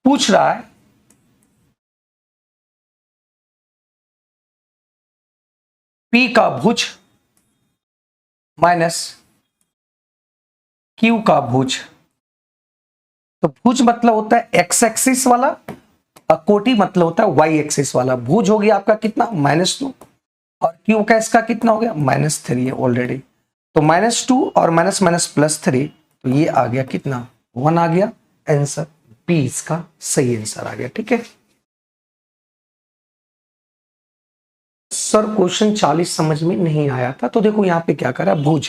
पूछ रहा है P का भुज माइनस Q का भुज। तो भुज मतलब होता है एक्स एक्सिस वाला, कोटि मतलब होता है वाई एक्सिस वाला। भुज हो गया आपका कितना, -2 और Q का इसका कितना हो गया, -3 है ऑलरेडी। तो -2 और माइनस माइनस +3, तो ये आ गया कितना, 1 आ गया। आंसर बी इसका सही आंसर आ गया। ठीक है सर, क्वेश्चन 40 समझ में नहीं आया था, तो देखो यहाँ पे क्या करा, भुज,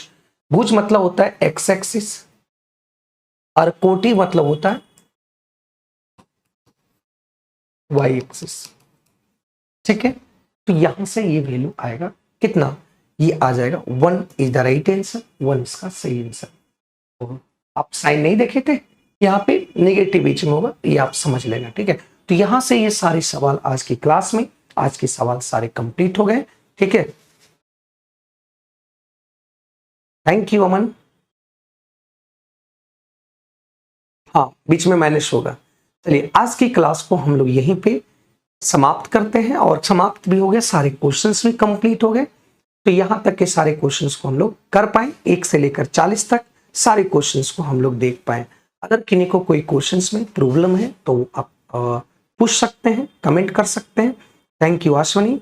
भुज मतलब होता है एक्स एक्सिस और कोटि मतलब होता है वाई एक्सिस। ठीक है, तो यहां से ये वैल्यू आएगा कितना, ये आ जाएगा 1 इज द राइट आंसर, 1 इसका सही आंसर। तो आप साइन नहीं देखे थे, यहाँ पे नेगेटिव बीच में होगा, ये आप समझ लेना। ठीक है, तो यहां से ये सारे सवाल आज की क्लास में, आज के सवाल सारे कंप्लीट हो गए। ठीक है, थैंक यू अमन। हाँ, बीच में माइनस होगा। चलिए आज की क्लास को हम लोग यहीं पे समाप्त करते हैं, और समाप्त भी हो गया, सारे क्वेश्चंस भी कंप्लीट हो गए। तो यहां तक के सारे क्वेश्चंस को हम लोग कर पाए, 1 से लेकर 40 तक सारे क्वेश्चंस को हम लोग देख पाए। अगर किन्हीं को कोई क्वेश्चंस में प्रॉब्लम है तो आप पूछ सकते हैं, कमेंट कर सकते हैं। Thank you Ashwini.